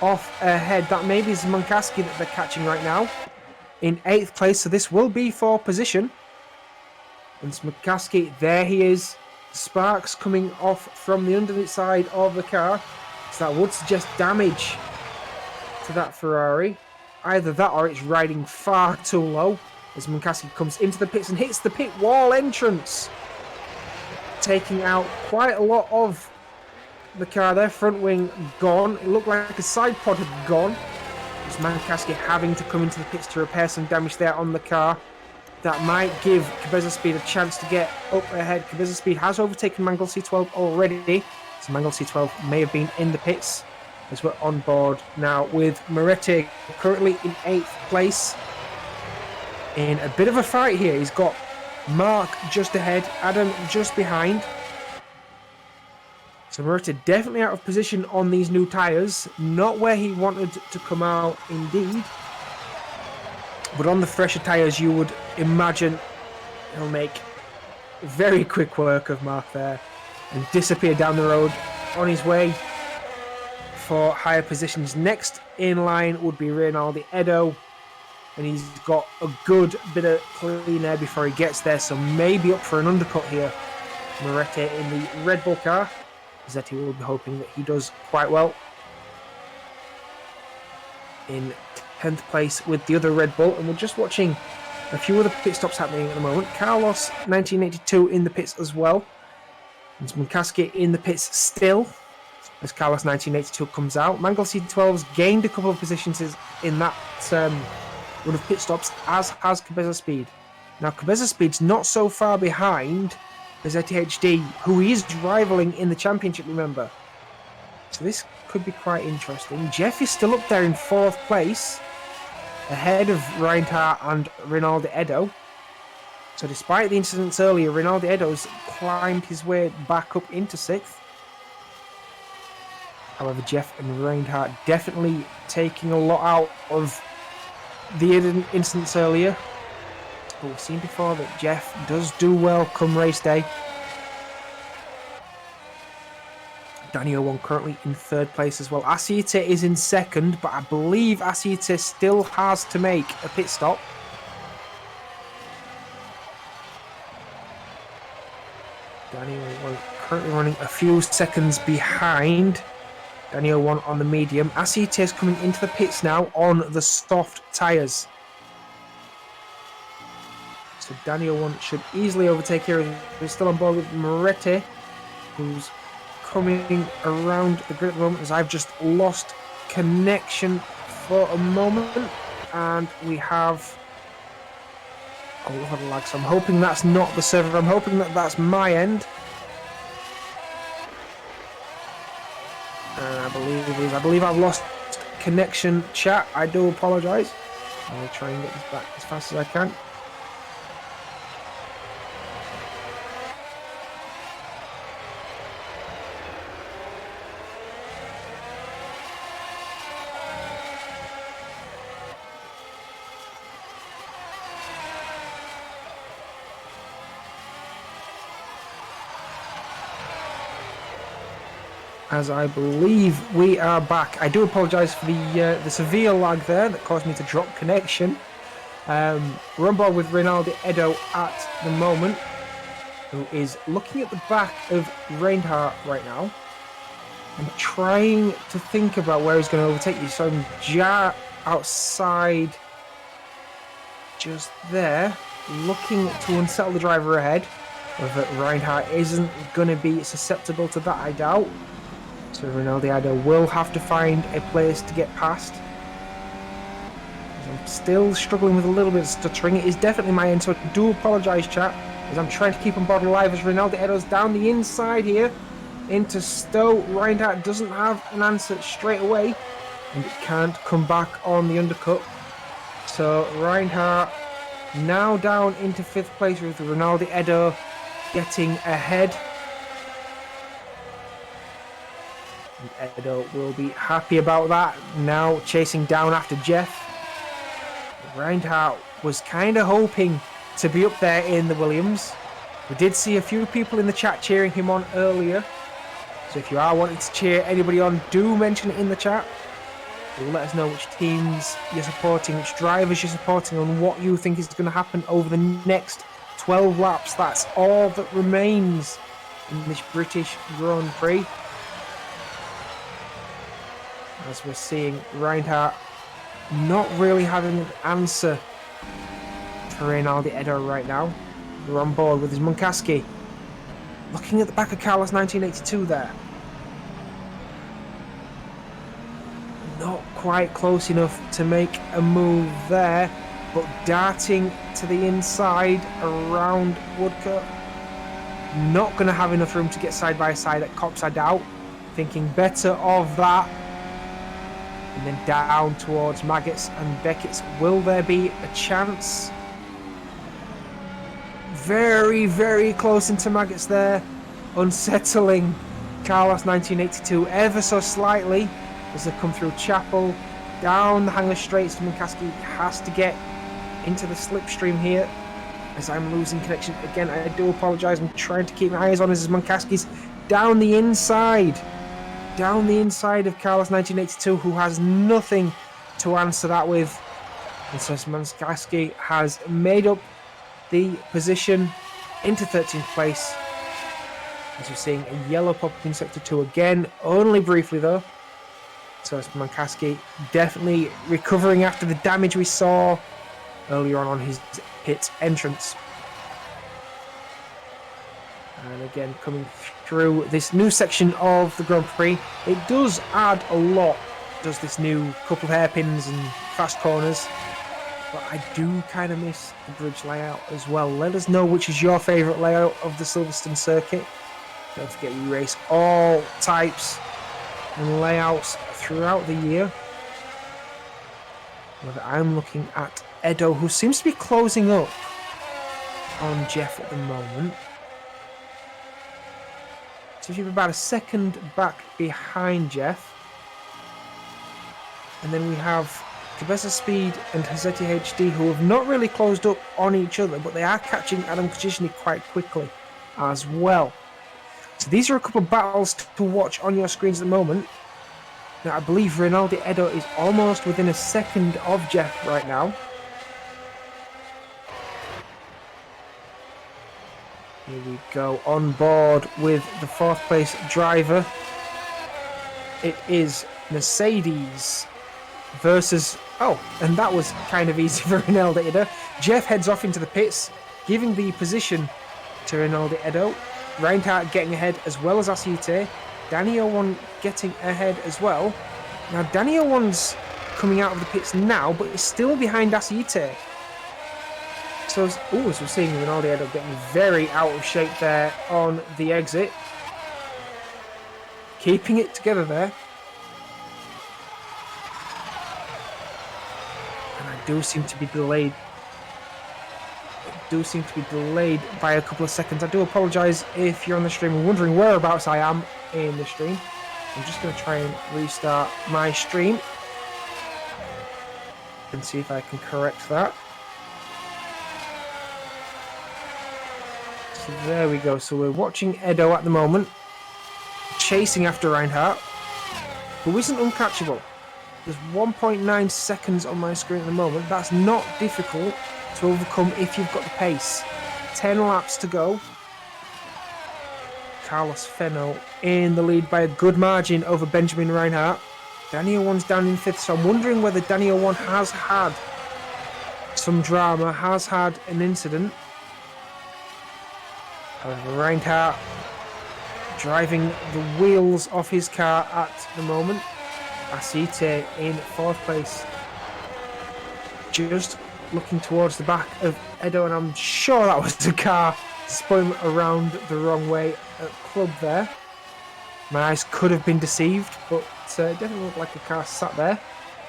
off ahead. That maybe is Munkaski that they're catching right now in 8th place, so this will be for position. And Munkaski, there he is. Sparks coming off from the underneath side of the car, so that would suggest damage to that Ferrari. Either that or it's riding far too low as Munkaski comes into the pits and hits the pit wall entrance, taking out quite a lot of the car there. Front wing gone. It looked like a side pod had gone. As Munkaski having to come into the pits to repair some damage there on the car. That might give Cabeza Speed a chance to get up ahead. Cabeza Speed has overtaken Mangle C12 already, so Mangle C12 may have been in the pits as we're on board now with Moretti currently in 8th place. In a bit of a fight here, he's got Mark just ahead, Adam just behind. So Moretti definitely out of position on these new tyres, not where he wanted to come out indeed. But on the fresher tyres, you would imagine he'll make very quick work of Mark there and disappear down the road on his way for higher positions. Next in line would be Rinaldi Edo, and he's got a good bit of clean air before he gets there, so maybe up for an undercut here. Moretti in the Red Bull car. Zetti will be hoping that he does quite well. In 10th place with the other Red Bull, and we're just watching a few other pit stops happening at the moment. Carlos 1982 in the pits as well, and Munkaski in the pits still as Carlos 1982 comes out. Mangle C12's gained a couple of positions in that run of pit stops, as has Cabeza Speed. Now Cabeza Speed's not so far behind as ZTHD, who he is rivaling in the championship, remember. So this could be quite interesting. Jeff is still up there in 4th place, ahead of Reinhardt and Rinaldi Edo. So despite the incidents earlier, Rinaldi Edo's climbed his way back up into 6th. However, Jeff and Reinhardt definitely taking a lot out of the incidents earlier. But we've seen before that Jeff does do well come race day. Danny Owen currently in 3rd place as well. Asiite is in 2nd, but I believe Asiite still has to make a pit stop. Danny Owen currently running a few seconds behind Danny Owen on the medium. Asiite is coming into the pits now on the soft tyres. So Danny Owen should easily overtake here. He's still on board with Moretti, who's coming around the grid at the moment, as I've just lost connection for a moment, and we have a lot of lag, so I'm hoping that's not the server. I'm hoping that that's my end, and I believe it is. I believe I've lost connection, chat. I do apologise. I'll try and get this back as fast as I can. As I believe we are back. I do apologise for the severe lag there that caused me to drop connection. We're on board with Rinaldi Edo at the moment, who is looking at the back of Reinhardt right now and trying to think about where he's going to overtake you. So I'm just outside, just there, looking to unsettle the driver ahead. Whether Reinhardt isn't going to be susceptible to that, I doubt. So So Ronaldo will have to find a place to get past. I'm still struggling with a little bit of stuttering. It is definitely my end, so I do apologise, chat, as I'm trying to keep on board alive as Ronaldo's down the inside here into Stowe. Reinhardt doesn't have an answer straight away, and it can't come back on the undercut. So Reinhardt now down into 5th place with Ronaldo getting ahead. And Edo will be happy about that. Now chasing down after Jeff. Reinhardt was kind of hoping to be up there in the Williams. We did see a few people in the chat cheering him on earlier. So if you are wanting to cheer anybody on, do mention it in the chat. Do let us know which teams you're supporting, which drivers you're supporting, and what you think is going to happen over the next 12 laps. That's all that remains in this British Grand Prix. As we're seeing Reinhardt not really having an answer for Ronaldo right now. We're on board with his Munkaski. Looking at the back of Carlos 1982 there. Not quite close enough to make a move there, but darting to the inside around Woodcote. Not going to have enough room to get side by side at Cops, I doubt. Thinking better of that. And then down towards Maggots and Beckett's. Will there be a chance? Very, very close into Maggots there. Unsettling Carlos 1982 ever so slightly as they come through Chapel. Down the Hangler Straights to Munkaski. Has to get into the slipstream here as I'm losing connection. Again, I do apologise. I'm trying to keep my eyes on as Munkaski's down the inside. Down the inside of Carlos 1982, who has nothing to answer that with. And so Munkaski has made up the position into 13th place. As we're seeing a yellow pop up in Sector 2 again, only briefly though. So Munkaski definitely recovering after the damage we saw earlier on his pit entrance. And again, coming through this new section of the Grand Prix, it does add a lot, does this new couple of hairpins and fast corners. But I do kind of miss the bridge layout as well. Let us know which is your favourite layout of the Silverstone circuit. Don't forget we race all types and layouts throughout the year. But I'm looking at Edo, who seems to be closing up on Jeff at the moment. So she's about a second back behind Jeff. And then we have Cabeza Speed and Hazeti HD, who have not really closed up on each other, but they are catching Adam Kajishny quite quickly as well. So these are a couple of battles to watch on your screens at the moment. Now I believe Ronaldo Edo is almost within a second of Jeff right now. Here we go, on board with the 4th place driver. It is Mercedes versus... Oh, and that was kind of easy for Ronaldo Edo. Jeff heads off into the pits, giving the position to Ronaldo Edo. Reinhardt getting ahead as well as Asite. Danny 01 getting ahead as well. Now Danny 01's coming out of the pits now, but is still behind Asite. So, as we're seeing Ronaldo Edo getting very out of shape there on the exit. Keeping it together there. And I do seem to be delayed. By a couple of seconds. I do apologise if you're on the stream and wondering whereabouts I am in the stream. I'm just going to try and restart my stream and see if I can correct that. So there we go. So we're watching Edo at the moment, chasing after Reinhardt, who isn't uncatchable. There's 1.9 seconds on my screen at the moment. That's not difficult to overcome if you've got the pace. 10 laps to go. Carlos Fenno in the lead by a good margin over Benjamin Reinhardt. Danny 01's down in 5th, so I'm wondering whether Danny 01 has had some drama, has had an incident. However, Reinhardt driving the wheels off his car at the moment. Asite in 4th place. Just looking towards the back of Edo, and I'm sure that was the car spun around the wrong way at Club there. My eyes could have been deceived, but it definitely looked like a car sat there.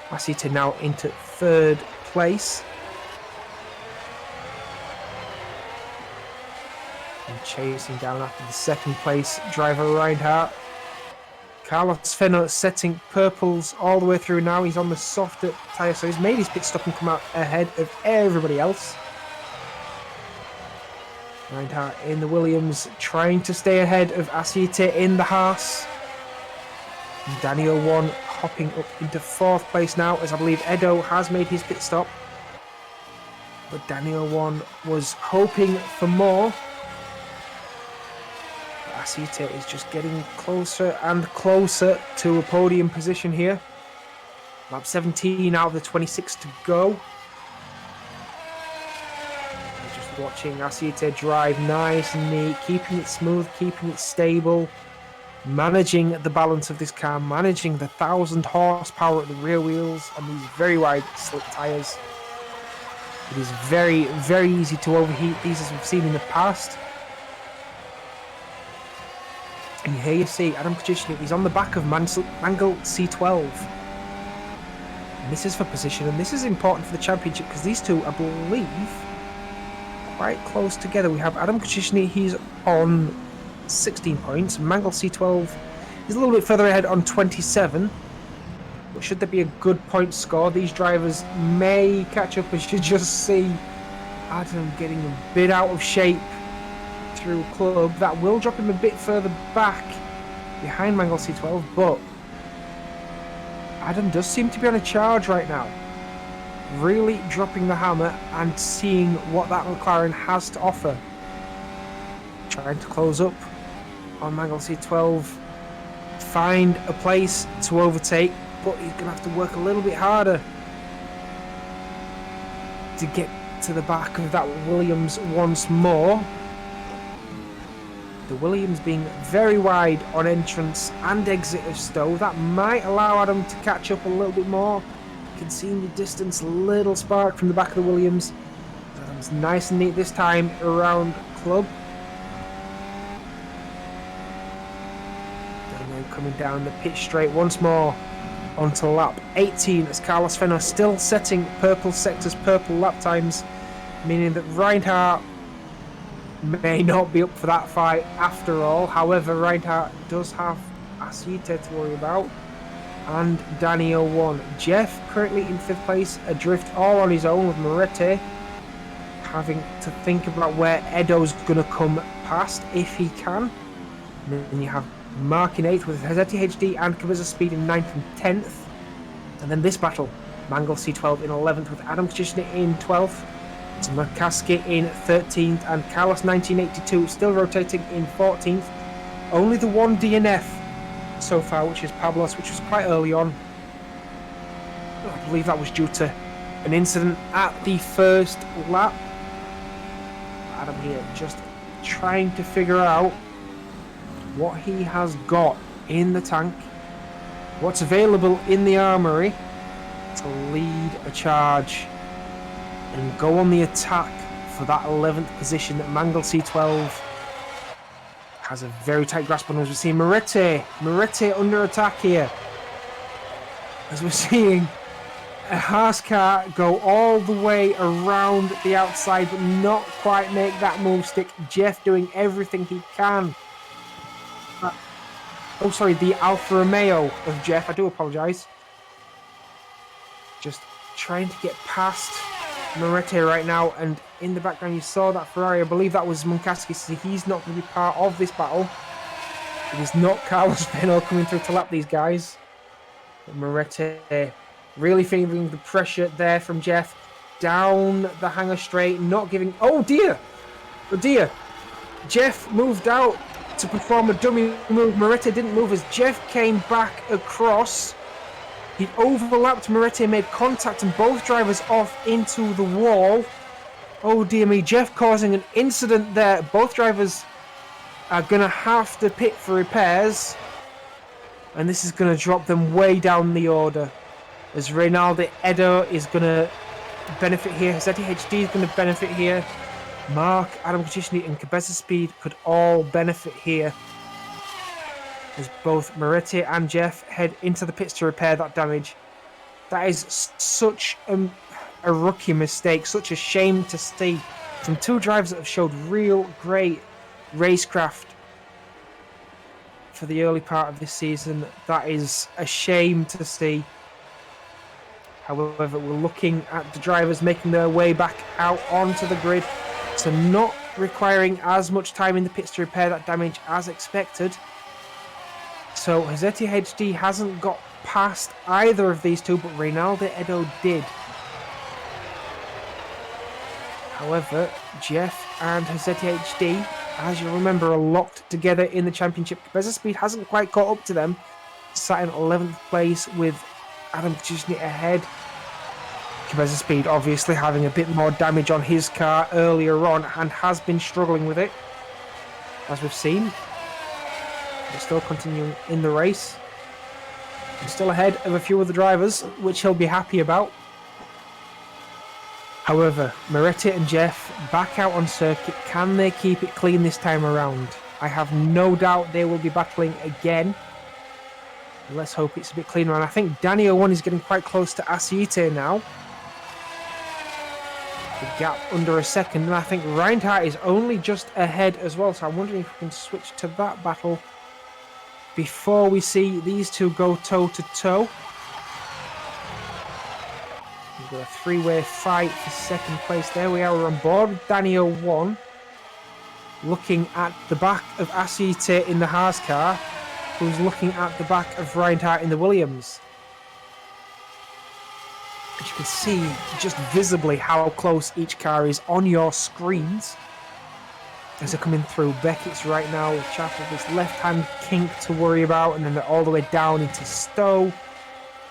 Asite now into 3rd place. And chasing down after the 2nd place driver Reinhardt. Carlos Fenner setting purples all the way through now. He's on the softer tyre, so he's made his pit stop and come out ahead of everybody else. Reinhardt in the Williams, trying to stay ahead of Asite in the Haas. And Daniel 1 hopping up into 4th place now, as I believe Edo has made his pit stop. But Daniel 1 was hoping for more. Asite is just getting closer and closer to a podium position here. Lap 17 out of the 26 to go. We're just watching Asite drive nice and neat, keeping it smooth, keeping it stable, managing the balance of this car, managing the 1,000 horsepower at the rear wheels and these very wide slick tyres. It is very, very easy to overheat these, as we've seen in the past. And here you see Adam Kuchishnik, he's on the back of Mangle C12. And this is for position, and this is important for the championship because these two, I believe, quite close together. We have Adam Kuchishnik, he's on 16 points. Mangle C12 is a little bit further ahead on 27. But should there be a good point score, these drivers may catch up, as you just see Adam getting a bit out of shape through Club. That will drop him a bit further back behind Mangle C12, but Adam does seem to be on a charge right now, really dropping the hammer and seeing what that McLaren has to offer. Trying to close up on Mangle C12, find a place to overtake, but he's going to have to work a little bit harder to get to the back of that Williams once more. The Williams being very wide on entrance and exit of Stowe. That might allow Adam to catch up a little bit more. You can see in the distance a little spark from the back of the Williams. Adam's nice and neat this time around Club. And then coming down the pitch straight once more onto lap 18 as Carlos Fenner still setting purple sectors, purple lap times, meaning that Reinhardt may not be up for that fight after all. However, Reinhardt does have Asite to worry about, and Daniel 1. Jeff currently in 5th place, adrift all on his own with Moretti having to think about where Edo's going to come past if he can. And then you have Mark in 8th with Hazeti HD and Kabiza Speed in 9th and 10th. And then this battle, Mangle C12 in 11th with Adam Kuchishnik in 12th. It's McCaskey in 13th and Carlos 1982 still rotating in 14th. Only the one DNF so far, which is Pablos, which was quite early on. I believe that was due to an incident at the first lap. Adam here just trying to figure out what he has got in the tank, what's available in the armory to lead a charge and go on the attack for that 11th position that Mangle C12 has a very tight grasp on. As we see Moretti under attack here. As we're seeing a Haas car go all the way around the outside but not quite make that move stick. Jeff doing everything he can. Oh, sorry, the Alfa Romeo of Jeff. I do apologise. Just trying to get past Moretti right now, and in the background you saw that Ferrari. I believe that was Munkaski, so he's not going to be part of this battle. It is not Carlos Peno coming through to lap these guys. But Moretti really feeling the pressure there from Jeff. Down the hanger straight, not giving... Oh dear! Oh dear! Jeff moved out to perform a dummy move. Moretti didn't move as Jeff came back across. He overlapped Moretti, made contact, and both drivers off into the wall. Oh dear me, Jeff causing an incident there. Both drivers are going to have to pit for repairs. And this is going to drop them way down the order. As Reynaldo Edo is going to benefit here. ZTHD is going to benefit here. Mark, Adam Kajishny and Cabeza Speed could all benefit here. As both Moretti and Jeff head into the pits to repair that damage. That is such a rookie mistake. Such a shame to see from two drivers that have showed real great racecraft for the early part of this season. That is a shame to see. However, we're looking at the drivers making their way back out onto the grid, so not requiring as much time in the pits to repair that damage as expected. So Hazeti HD hasn't got past either of these two, but Reynaldo Edo did. However, Jeff and Hazeti HD, as you remember, are locked together in the championship. Cabeza Speed hasn't quite caught up to them, sat in 11th place with Adam Kajishny ahead. Cabeza Speed obviously having a bit more damage on his car earlier on and has been struggling with it, as we've seen. But still continuing in the race. He's still ahead of a few of the drivers, which he'll be happy about. However, Moretti and Jeff back out on circuit. Can they keep it clean this time around? I have no doubt they will be battling again. Let's hope it's a bit cleaner. And I think Danny 01 is getting quite close to Asiite now. The gap under a second. And I think Reinhardt is only just ahead as well. So I'm wondering if we can switch to that battle before we see these two go toe-to-toe. We've got a three-way fight for second place. There we are. We're on board with Danny 01. Looking at the back of Asiite in the Haas car, who's looking at the back of Reinhardt in the Williams. As you can see just visibly how close each car is on your screens as they're coming through. Beckett's right now, Chapel with his left-hand kink to worry about, and then they're all the way down into Stowe,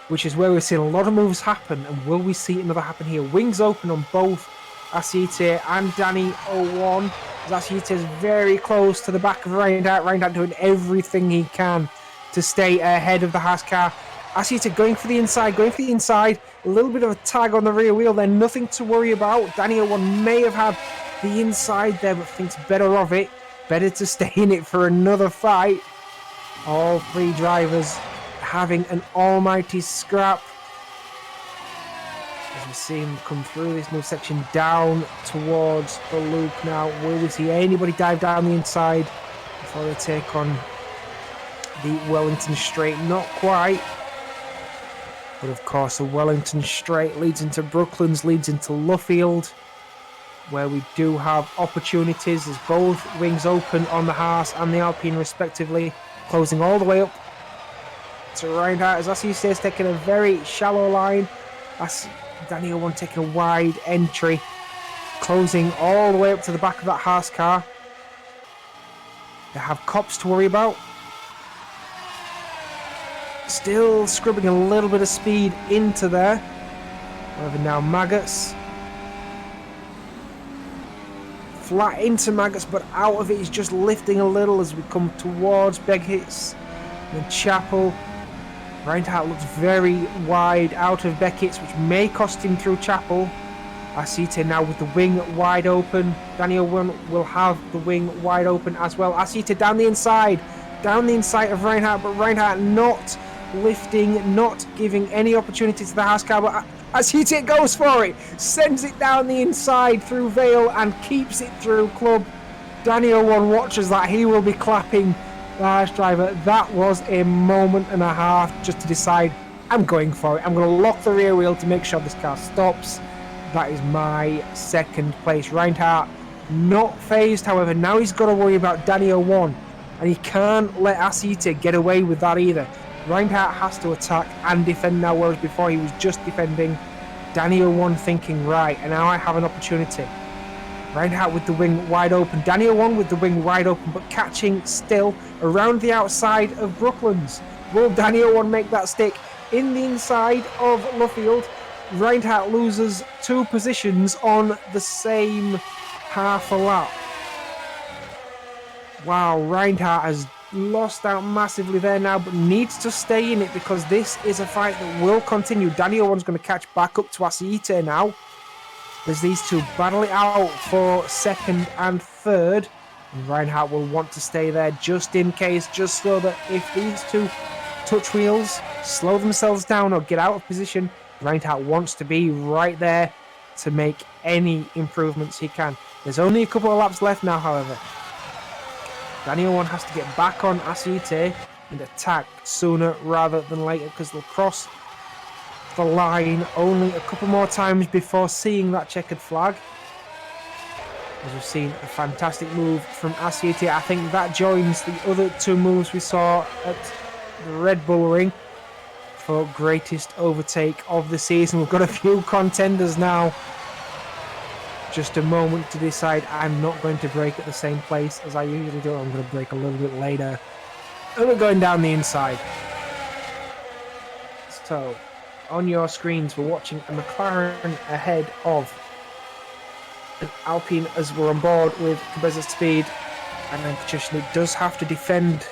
which is where we're seeing a lot of moves happen. And will we see another happen here? Wings open on both Asiite and Danny 01. Asiite is very close to the back of Reinhardt. Reinhardt doing everything he can to stay ahead of the Haas car. Asiite going for the inside, A little bit of a tag on the rear wheel there, nothing to worry about. Danny 01 may have had the inside there, but thinks better of it. Better to stay in it for another fight. All three drivers having an almighty scrap. As we see him come through this new section down towards the loop now. Will we see anybody dive down the inside before they take on the Wellington Straight? Not quite. But of course the Wellington Straight leads into Brooklands, leads into Luffield, where we do have opportunities as both wings open on the Haas and the Alpine respectively, closing all the way up to Reinhardt as Asiite is taking a very shallow line. As Danny 01 taking a wide entry, closing all the way up to the back of that Haas car. They have cops to worry about. Still scrubbing a little bit of speed into there. However, now Maggots. Flat into Maggots, but out of it is just lifting a little as we come towards Beckett's. And then Chapel. Reinhardt looks very wide out of Beckett's, which may cost him through Chapel. Asiite now with the wing wide open. Danny 01 will have the wing wide open as well. Asiite down the inside of Reinhardt, but Reinhardt not lifting, not giving any opportunity to the Haas car, but Asiite goes for it, sends it down the inside through Vale and keeps it through Club. Danny 01 watches that. He will be clapping the Haas driver. That was a moment and a half just to decide, I'm going for it. I'm going to lock the rear wheel to make sure this car stops. That is my second place. Reinhardt not phased, however, now he's got to worry about Danny 01, and he can't let Asiite get away with that either. Reinhardt has to attack and defend now, whereas before he was just defending. Danny 01 thinking, right, and now I have an opportunity. Reinhardt with the wing wide open. Danny 01 with the wing wide open, but catching still around the outside of Brooklands. Will Danny 01 make that stick in the inside of Luffield? Reinhardt loses 2 positions on the same half a lap. Wow, Reinhardt has lost out massively there now, but needs to stay in it because this is a fight that will continue. Daniel One's going to catch back up to Asiite now. As these two battle it out for second and third. And Reinhardt will want to stay there just in case, just so that if these two touch wheels slow themselves down or get out of position, Reinhardt wants to be right there to make any improvements he can. There's only a couple of laps left now, however. Daniel One has to get back on Asiite and attack sooner rather than later because they'll cross the line only a couple more times before seeing that checkered flag. As we've seen a fantastic move from Asiite, I think that joins the other two moves we saw at the Red Bull Ring for greatest overtake of the season. We've got a few contenders now. Just a moment to decide. I'm not going to brake at the same place as I usually do. I'm going to brake a little bit later. And we're going down the inside. So, on your screens, we're watching a McLaren ahead of an Alpine as we're on board with Cabeza Speed. And then Kachishnik does have to defend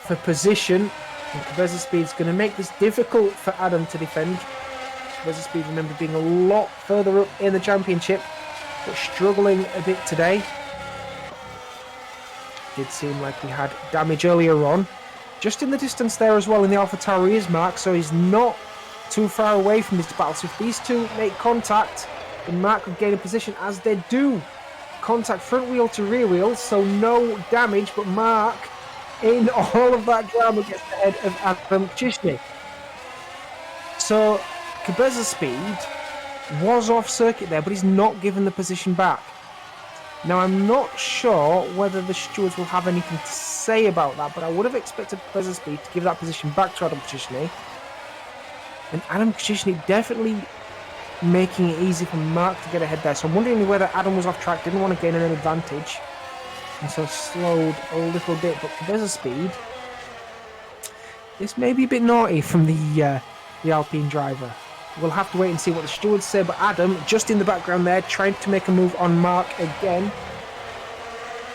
for position. And Cabeza Speed's going to make this difficult for Adam to defend. Cabeza Speed, remember, being a lot further up in the championship, but struggling a bit today. Did seem like he had damage earlier on. Just in the distance there as well in the AlphaTauri is Mark, so he's not too far away from this battle. So if these two make contact, then Mark could gain a position, as they do. Contact front wheel to rear wheel, so no damage, but Mark, in all of that drama, gets ahead of Adam Kachishnik. So Cabeza Speed was off circuit there, but he's not given the position back. Now, I'm not sure whether the stewards will have anything to say about that, but I would have expected Cabeza Speed to give that position back to Adam Kachishnik. And Adam Kachishnik definitely making it easy for Mark to get ahead there. So I'm wondering whether Adam was off track, didn't want to gain an advantage, and so slowed a little bit. But Cabeza Speed, this may be a bit naughty from the Alpine driver. We'll have to wait and see what the stewards say, but Adam, just in the background there, trying to make a move on Mark again.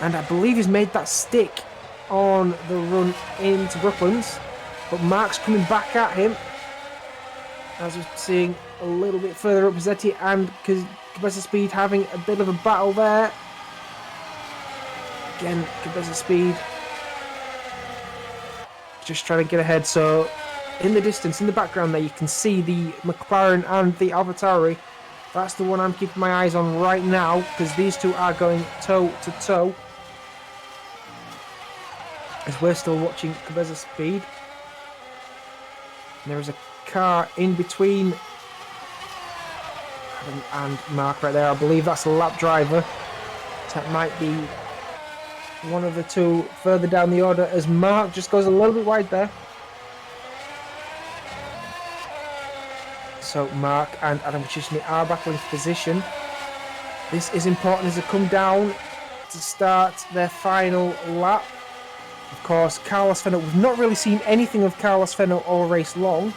And I believe he's made that stick on the run into Brooklands. But Mark's coming back at him. As we're seeing a little bit further up, Zetti and Cabeza Speed having a bit of a battle there. Again, Cabeza Speed just trying to get ahead, so in the distance, in the background there, you can see the McLaren and the AlphaTauri. That's the one I'm keeping my eyes on right now, because these two are going toe to toe. As we're still watching Cabeza Speed. And there is a car in between Adam and Mark right there. I believe that's a lap driver. That might be one of the two further down the order, as Mark just goes a little bit wide there. So Mark and Adam Kachishnik are battling for position. This is important as they come down to start their final lap. Of course, Carlos Fenno, we've not really seen anything of Carlos Fenno all race long,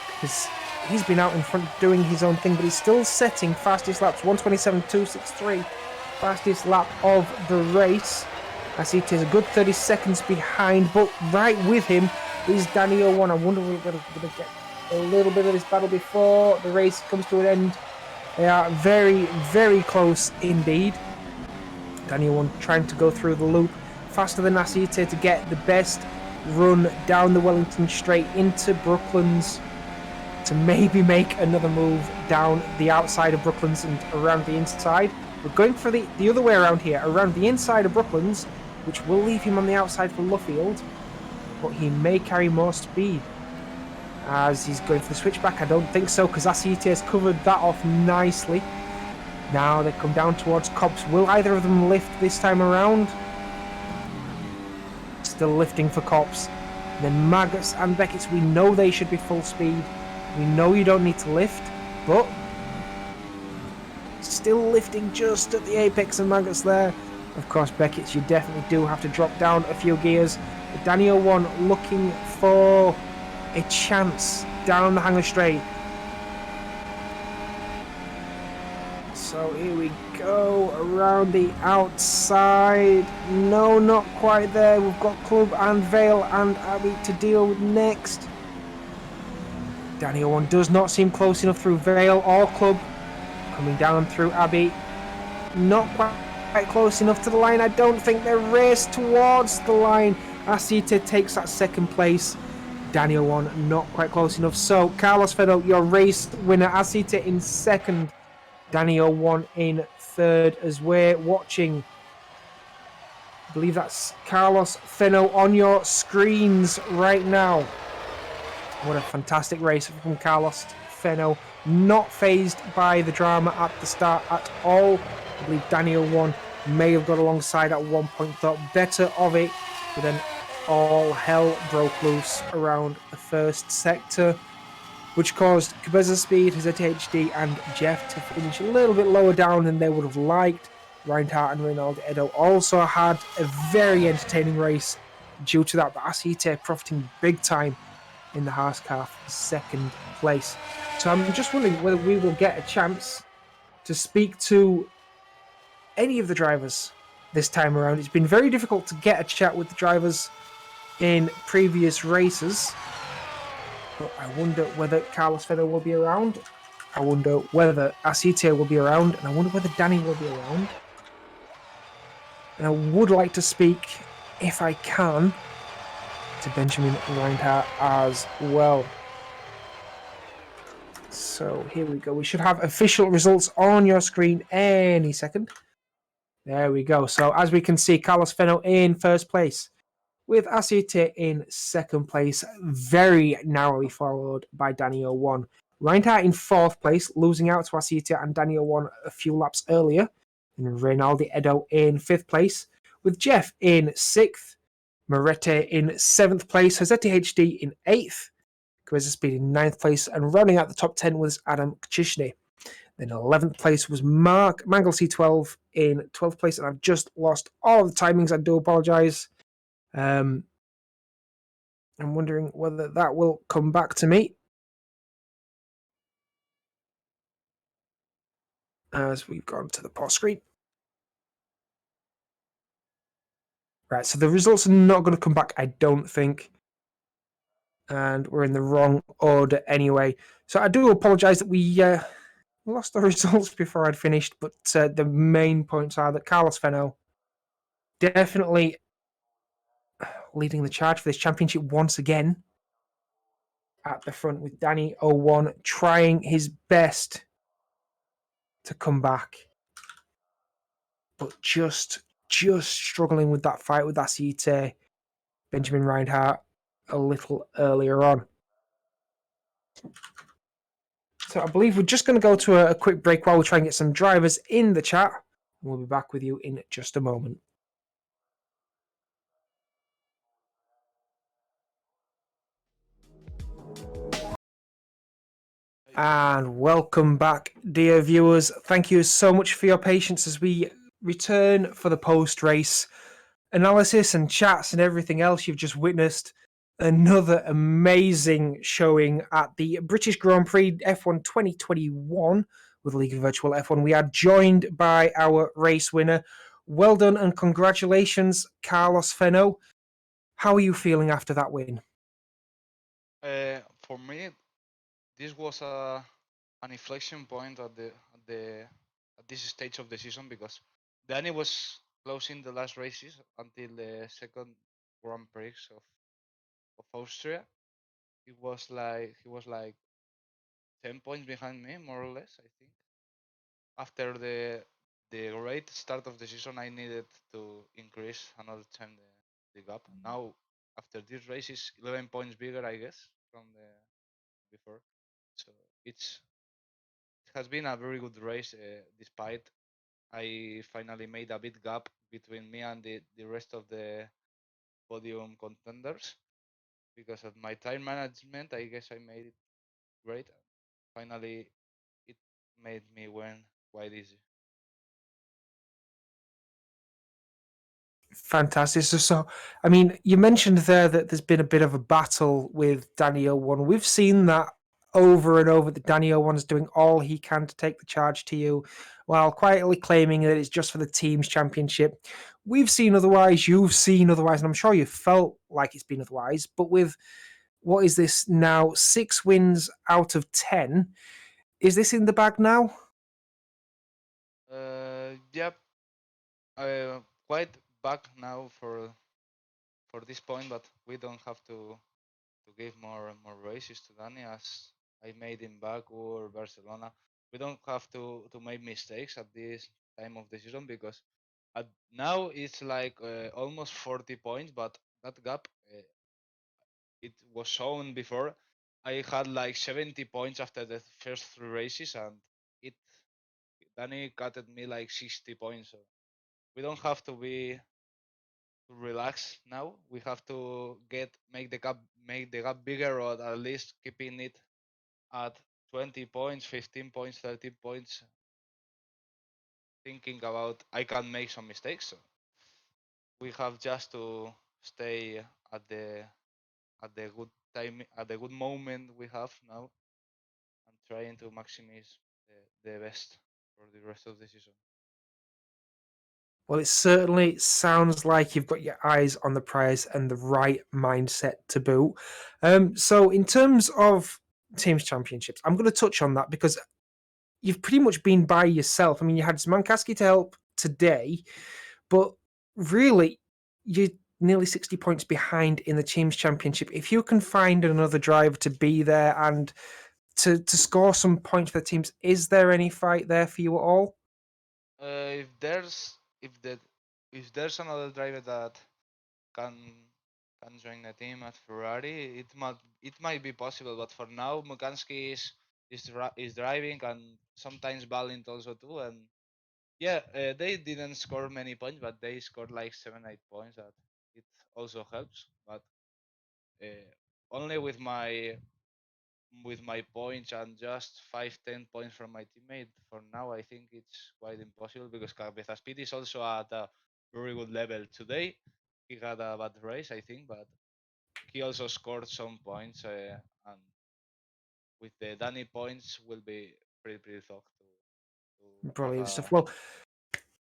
because he's been out in front doing his own thing, but he's still setting fastest laps, 1:27.263, fastest lap of the race. As he is a good 30 seconds behind, but right with him is Daniel One. I wonder if we're going to get a little bit of this battle before the race comes to an end. They are very, very close indeed. Daniel One trying to go through the loop faster than Asiite to get the best run down the Wellington Straight into Brooklands, to maybe make another move down the outside of Brooklands and around the inside. We're going for the other way around here, around the inside of Brooklands, which will leave him on the outside for Luffield, but he may carry more speed. As he's going for the switchback, I don't think so, because Asiite has covered that off nicely. Now they come down towards Copse. Will either of them lift this time around? Still lifting for Copse. Then Maggots and Beckett's, we know they should be full speed. We know you don't need to lift, but still lifting just at the apex of Maggots there. Of course, Beckett's, you definitely do have to drop down a few gears. But Daniel One looking for a chance down the Hanger Straight. So So here we go, around the outside. No, not quite there. We've got Club and Vale and Abbey to deal with next. Daniel 1 does not seem close enough through Vale or Club. Coming down through Abbey. Not quite close enough to the line. I don't think they're raced towards the line. Asite takes that second place. Daniel 1 not quite close enough. So Carlos Feno, your race winner. Asite in second. Daniel 1 in third as we're watching. I believe that's Carlos Feno on your screens right now. What a fantastic race from Carlos Feno. Not phased by the drama at the start at all. I believe Daniel 1 may have got alongside at one point, thought better of it, but then all hell broke loose around the first sector, which caused Cabeza Speed, his ATHD, and Jeff to finish a little bit lower down than they would have liked. Reinhardt and Reynaldo Edo also had a very entertaining race due to that, but Asite profiting big time in the Haaskalf second place. So I'm just wondering whether we will get a chance to speak to any of the drivers this time around. It's been very difficult to get a chat with the drivers in previous races, but I wonder whether Carlos Feno will be around. I wonder whether Asite will be around, and I wonder whether Danny will be around. And I would like to speak, if I can, to Benjamin Reinhardt as well. So here we go. We should have official results on your screen any second. There we go. So as we can see, Carlos Feno in first place, with Asite in second place, very narrowly followed by Daniel 1. Reinhardt in fourth place, losing out to Asite and Daniel 1 a few laps earlier. And Reynaldo Edo in fifth place, with Jeff in sixth, Morete in seventh place, Hazeti HD in eighth, Cabeza Speed in ninth place, and rounding out the top 10 was Adam Kachishny. Then 11th place was Mark Mangle C12 in 12th place, and I've just lost all of the timings. I do apologise. I'm wondering whether that will come back to me as we've gone to the pause screen. Right, so the results are not going to come back, I don't think. And we're in the wrong order anyway. So I do apologise that we lost the results before I'd finished, but the main points are that Carlos Feno definitely leading the charge for this championship once again at the front, with Danny 01 trying his best to come back, but just struggling with that fight with Asite, Benjamin Reinhardt a little earlier on. So I believe we're just going to go to a quick break while we try and get some drivers in the chat. We'll be back with you in just a moment. And welcome back, dear viewers. Thank you so much for your patience as we return for the post-race analysis and chats and everything else you've just witnessed. Another amazing showing at the British Grand Prix F1 2021 with League of Virtual F1. We are joined by our race winner. Well done and congratulations, Carlos Feno. How are you feeling after that win? For me, this was an inflection point at this stage of the season because Danny was closing the last races until the second Grand Prix of Austria. It was like he was like 10 points behind me, more or less. I think after the great start of the season, I needed to increase another time the gap. Now after this race is 11 points bigger, I guess, from the before. So it's it has been a very good race, despite I finally made a big gap between me and the rest of the podium contenders. Because of my time management, I guess I made it great. Finally, it made me win quite easy. Fantastic. So, I mean, you mentioned there that there's been a bit of a battle with Daniel 1. We've seen that over and over that Danny Owen's doing all he can to take the charge to you, while quietly claiming that it's just for the team's championship. We've seen otherwise, you've seen otherwise, and I'm sure you felt like it's been otherwise. But with what is this now? 6 wins out of 10. Is this in the bag now? Yep, quite back now for this point, but we don't have to give more races to Danny as I made in Baku or Barcelona. We don't have to make mistakes at this time of the season because now it's like almost 40 points, but that gap it was shown before. I had like 70 points after the first 3 races, and it Danny cutted me like 60 points. So we don't have to be to relax now. We have to make the gap bigger, or at least keeping it at 20 points, 15 points, 13 points. Thinking about I can make some mistakes. So we have just to stay at the good time, at the good moment we have now, and trying to maximize the best for the rest of the season. Well, it certainly sounds like you've got your eyes on the prize and the right mindset to boot. So, in terms of teams championships, I'm going to touch on that because you've pretty much been by yourself. I mean, you had Zmankaski to help today, but really, you're nearly 60 points behind in the teams championship. If you can find another driver to be there and to score some points for the teams, is there any fight there for you at all? If there's if there's another driver that can can join the team at Ferrari, it might be possible. But for now, Mukansky is driving, and sometimes Balint also too. And yeah, they didn't score many points, but they scored like 7 8 points. That it also helps. But uh, only with my points and just 5 10 points from my teammate. For now, I think it's quite impossible because Cabeza Speed is also at a very good level today. He had a bad race, I think, but he also scored some points, and with the Danny points, will be pretty tough to have Brilliant stuff. a. Well,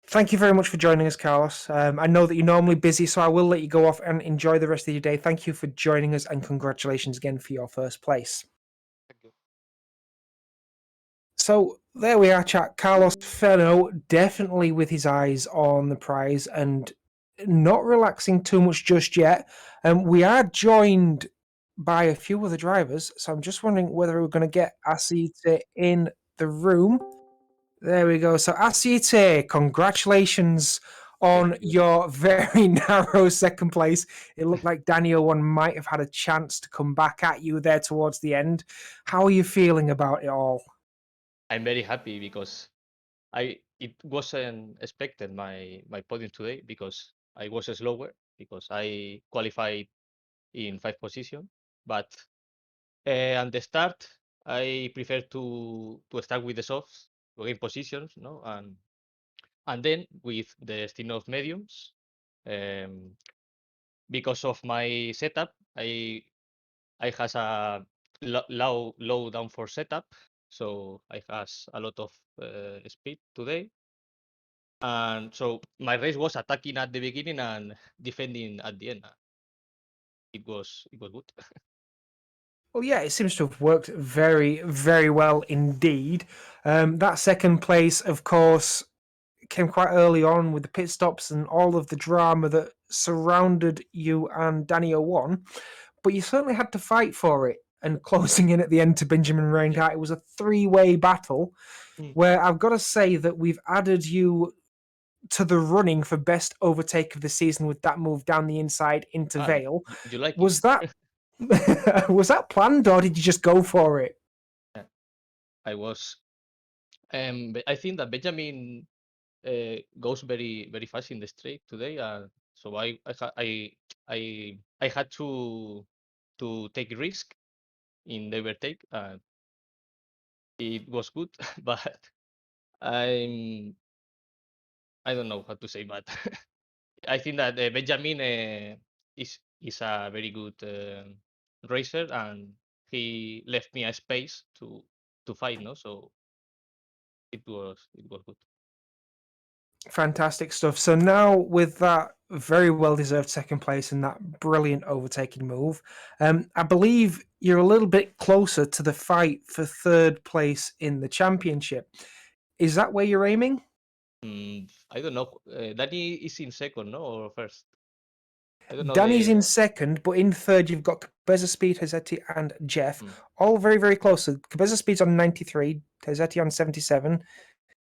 thank you very much for joining us, Carlos. I know that you're normally busy, so I will let you go off and enjoy the rest of your day. Thank you for joining us, and congratulations again for your first place. Thank you. So there we are, chat. Carlos Ferno definitely with his eyes on the prize and not relaxing too much just yet. We are joined by a few other drivers, so I'm just wondering whether we're going to get Asite in the room. There we go. So Asite, congratulations Thank on you. your very narrow second place. It looked like Daniel one might have had a chance to come back at you there towards the end. How are you feeling about it all? I'm very happy because it wasn't expected my podium today because I was slower because I qualified in 5th position. But at the start, I prefer to start with the softs to gain positions, no, and then with the string of mediums. Um, because of my setup, I has a low downforce setup, so I has a lot of speed today. And so my race was attacking at the beginning and defending at the end. It was good. Well, yeah, it seems to have worked very, very well indeed. That second place, of course, came quite early on with the pit stops and all of the drama that surrounded you and Danny O1, but you certainly had to fight for it. And closing in at the end to Benjamin Yeah. Reinhardt, it was a three-way battle Mm. where I've got to say that we've added you to the running for best overtake of the season with that move down the inside into Ah, Vale. you like it? Was that was that planned or did you just go for it? Yeah, I was. But I think that Benjamin goes very fast in the straight today, so I had to take risk in the overtake. It was good, but I'm I don't know how to say, but I think that Benjamin is a very good racer, and he left me a space to fight, no? So it was good. Fantastic stuff. So now with that very well deserved second place and that brilliant overtaking move, I believe you're a little bit closer to the fight for third place in the championship. Is that where you're aiming? I don't know. Danny is in second, no, or first? I don't know Danny's the. in second, but in third you've got Cabeza Speed, Hazzetti, and Jeff, Mm. all very, very close. So Cabeza Speed's on 93, Hazzetti on 77,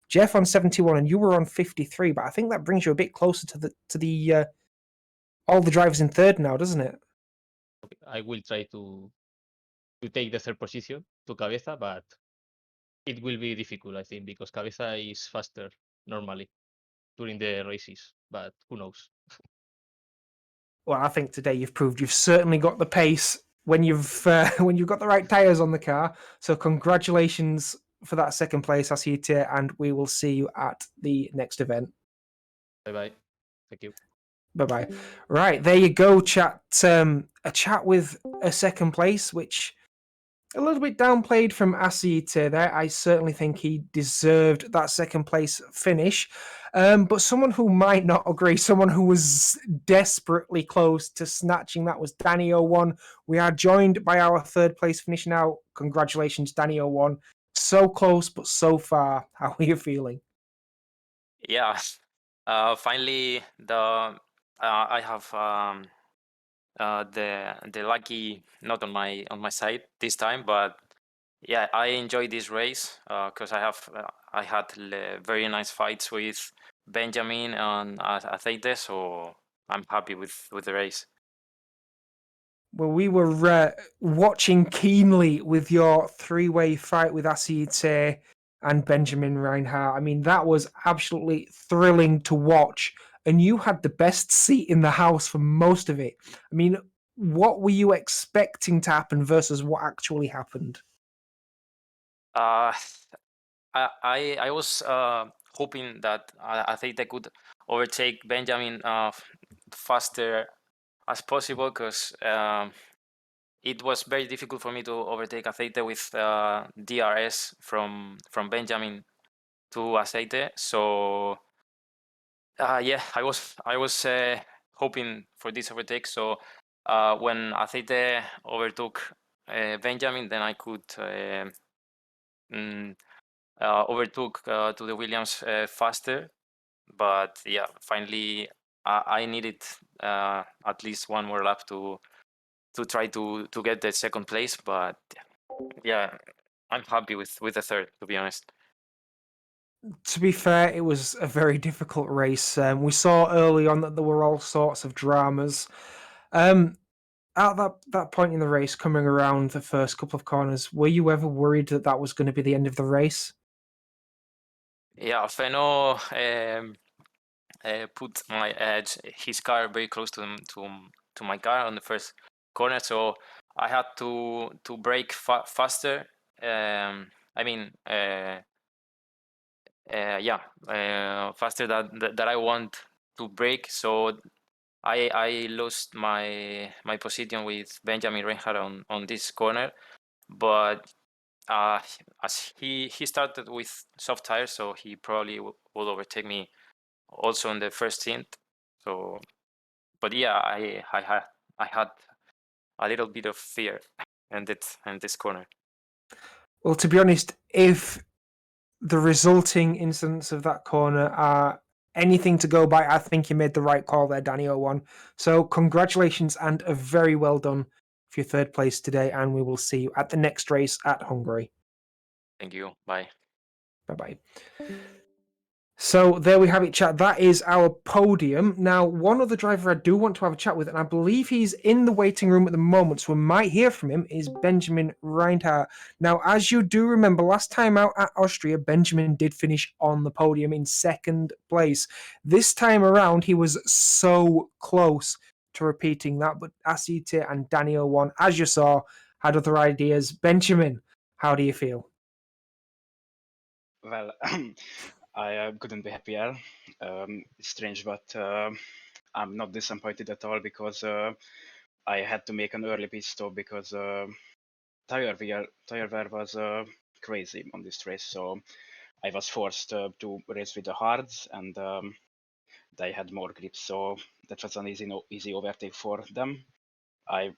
Jeff on 71, and you were on 53. But I think that brings you a bit closer to the all the drivers in third now, doesn't it? I will try to take the third position to Cabeza, but it will be difficult, I think, because Cabeza is faster normally during the races, but who knows? Well, I think today you've proved you've certainly got the pace when you've when you've got the right tires on the car. So congratulations for that second place, Asite, and we will see you at the next event. Bye bye. Thank you. Bye bye. Right, there you go, chat. A chat with a second place, which a little bit downplayed from Asite there. I certainly think he deserved that second place finish. But someone who might not agree, someone who was desperately close to snatching that was Danny01. We are joined by our third place finish now. Congratulations, Danny01. So close, but so far. How are you feeling? Yeah, finally I have the lucky not on my side this time, but yeah, I enjoyed this race because I had very nice fights with Benjamin and Aceite, so I'm happy with the race. Well, we were watching keenly with your three-way fight with Asite and Benjamin Reinhardt. I mean, that was absolutely thrilling to watch. And you had the best seat in the house for most of it. I mean, what were you expecting to happen versus what actually happened? Uh, I was hoping that Aceite could overtake Benjamin faster as possible because it was very difficult for me to overtake Aceite with DRS from Benjamin to Aceite. So yeah, I was hoping for this overtake. So when Aceite overtook Benjamin, then I could overtook to the Williams faster. But yeah, finally I needed at least one more lap to try to get the second place. But yeah, I'm happy with the third, to be honest. To be fair, it was a very difficult race. We saw early on that there were all sorts of dramas. At that point in the race, coming around the first couple of corners, were you ever worried that that was going to be the end of the race? Yeah, Feno put his car very close to my car on the first corner, so I had to brake faster. I mean, yeah, faster that I want to brake. So I lost my position with Benjamin Reinhardt on this corner, but as he started with soft tires, so he probably will overtake me also in the first stint. So, but yeah, I had a little bit of fear in this corner. Well, to be honest, if the resulting incidents of that corner are anything to go by, I think you made the right call there, Danny01. So congratulations and a very well done for your third place today, and we will see you at the next race at Hungary. Thank you. Bye. Bye-bye. So there we have it, chat. That is our podium. Now, one other driver I do want to have a chat with, and I believe he's in the waiting room at the moment, so we might hear from him, is Benjamin Reinhardt. Now, as you do remember, last time out at Austria, Benjamin did finish on the podium in second place. This time around, he was so close to repeating that, but Asite and Danny01, as you saw, had other ideas. Benjamin, how do you feel? Well, I couldn't be happier. It's strange, but I'm not disappointed at all because I had to make an early pit stop because tire wear was crazy on this race, so I was forced to race with the hards, and they had more grip, so that was an easy overtake for them. I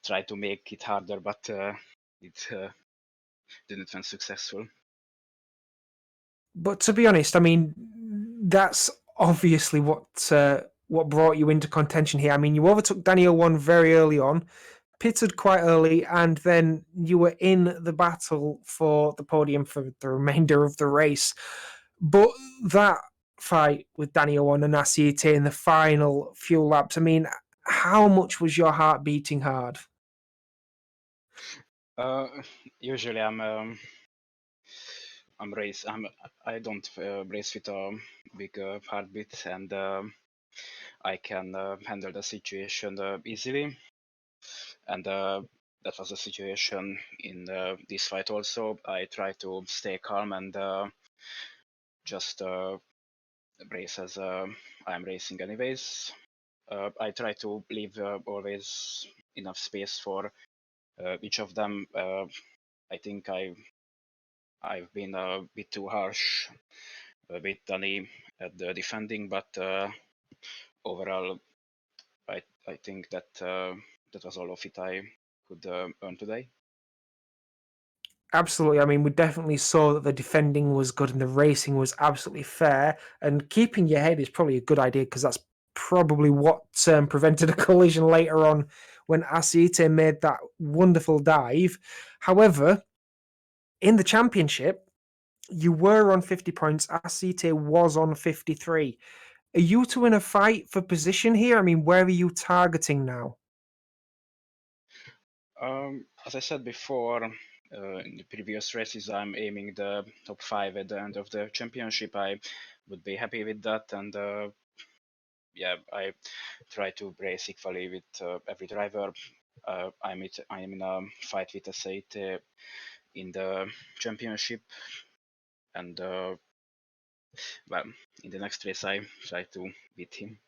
tried to make it harder, but it didn't went successful. But to be honest, I mean, that's obviously what brought you into contention here. I mean, you overtook Danny One very early on, pitted quite early, and then you were in the battle for the podium for the remainder of the race. But that fight with Danny One and Asiete in the final few laps, I mean, how much was your heart beating hard? Usually I don't race with a big heartbeat, and I can handle the situation easily. And that was the situation in this fight also. I try to stay calm and just race as I'm racing anyways. I try to leave always enough space for each of them. I think I've been a bit too harsh with Danny at the defending, but overall, I think that that was all of it I could earn today. Absolutely. I mean, we definitely saw that the defending was good and the racing was absolutely fair. And keeping your head is probably a good idea because that's probably what prevented a collision later on when Asiete made that wonderful dive. However, in the championship, you were on 50 points. Asiete was on 53. Are you two in a fight for position here? I mean, where are you targeting now? As I said before, in the previous races, I'm aiming the top 5 at the end of the championship. I would be happy with that, and yeah, I try to race equally with every driver. I'm in a fight with Aceite in the championship, and well, in the next race, I try to beat him.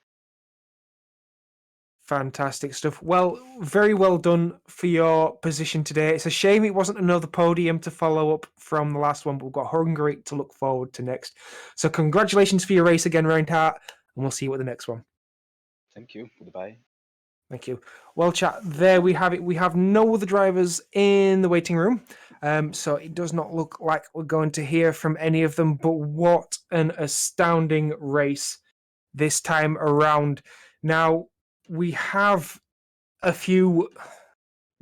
Fantastic stuff. Well, very well done for your position today. It's a shame it wasn't another podium to follow up from the last one, but we've got Hungary to look forward to next. So congratulations for your race again, Reinhardt, and we'll see you at the next one. Thank you. Goodbye. Thank you. Well, chat, there we have it. We have no other drivers in the waiting room. So it does not look like we're going to hear from any of them, but what an astounding race this time around. Now, we have a few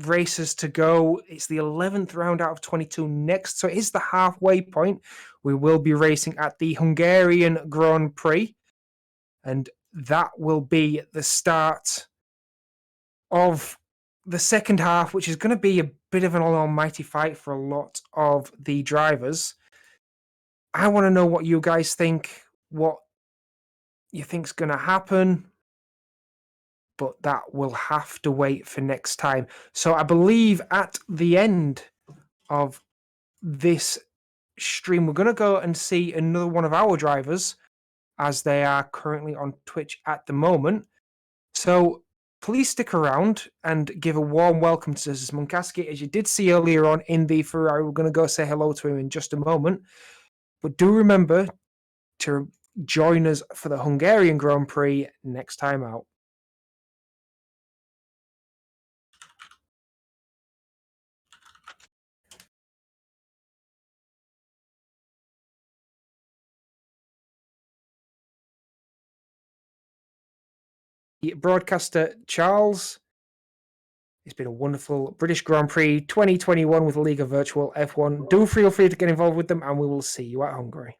races to go. It's the 11th round out of 22 next, so it is the halfway point. We will be racing at the Hungarian Grand Prix, and that will be the start of the second half, which is going to be a bit of an almighty fight for a lot of the drivers. I want to know what you guys think, what you think's going to happen, but that will have to wait for next time. So I believe at the end of this stream, we're going to go and see another one of our drivers, as they are currently on Twitch at the moment. So please stick around and give a warm welcome to Munkaski, as you did see earlier on in the Ferrari. We're going to go say hello to him in just a moment. But do remember to join us for the Hungarian Grand Prix next time out. Broadcaster Charles, it's been a wonderful British Grand Prix 2021 with Liga Virtual F1. Do feel free to get involved with them, and we will see you at Hungary.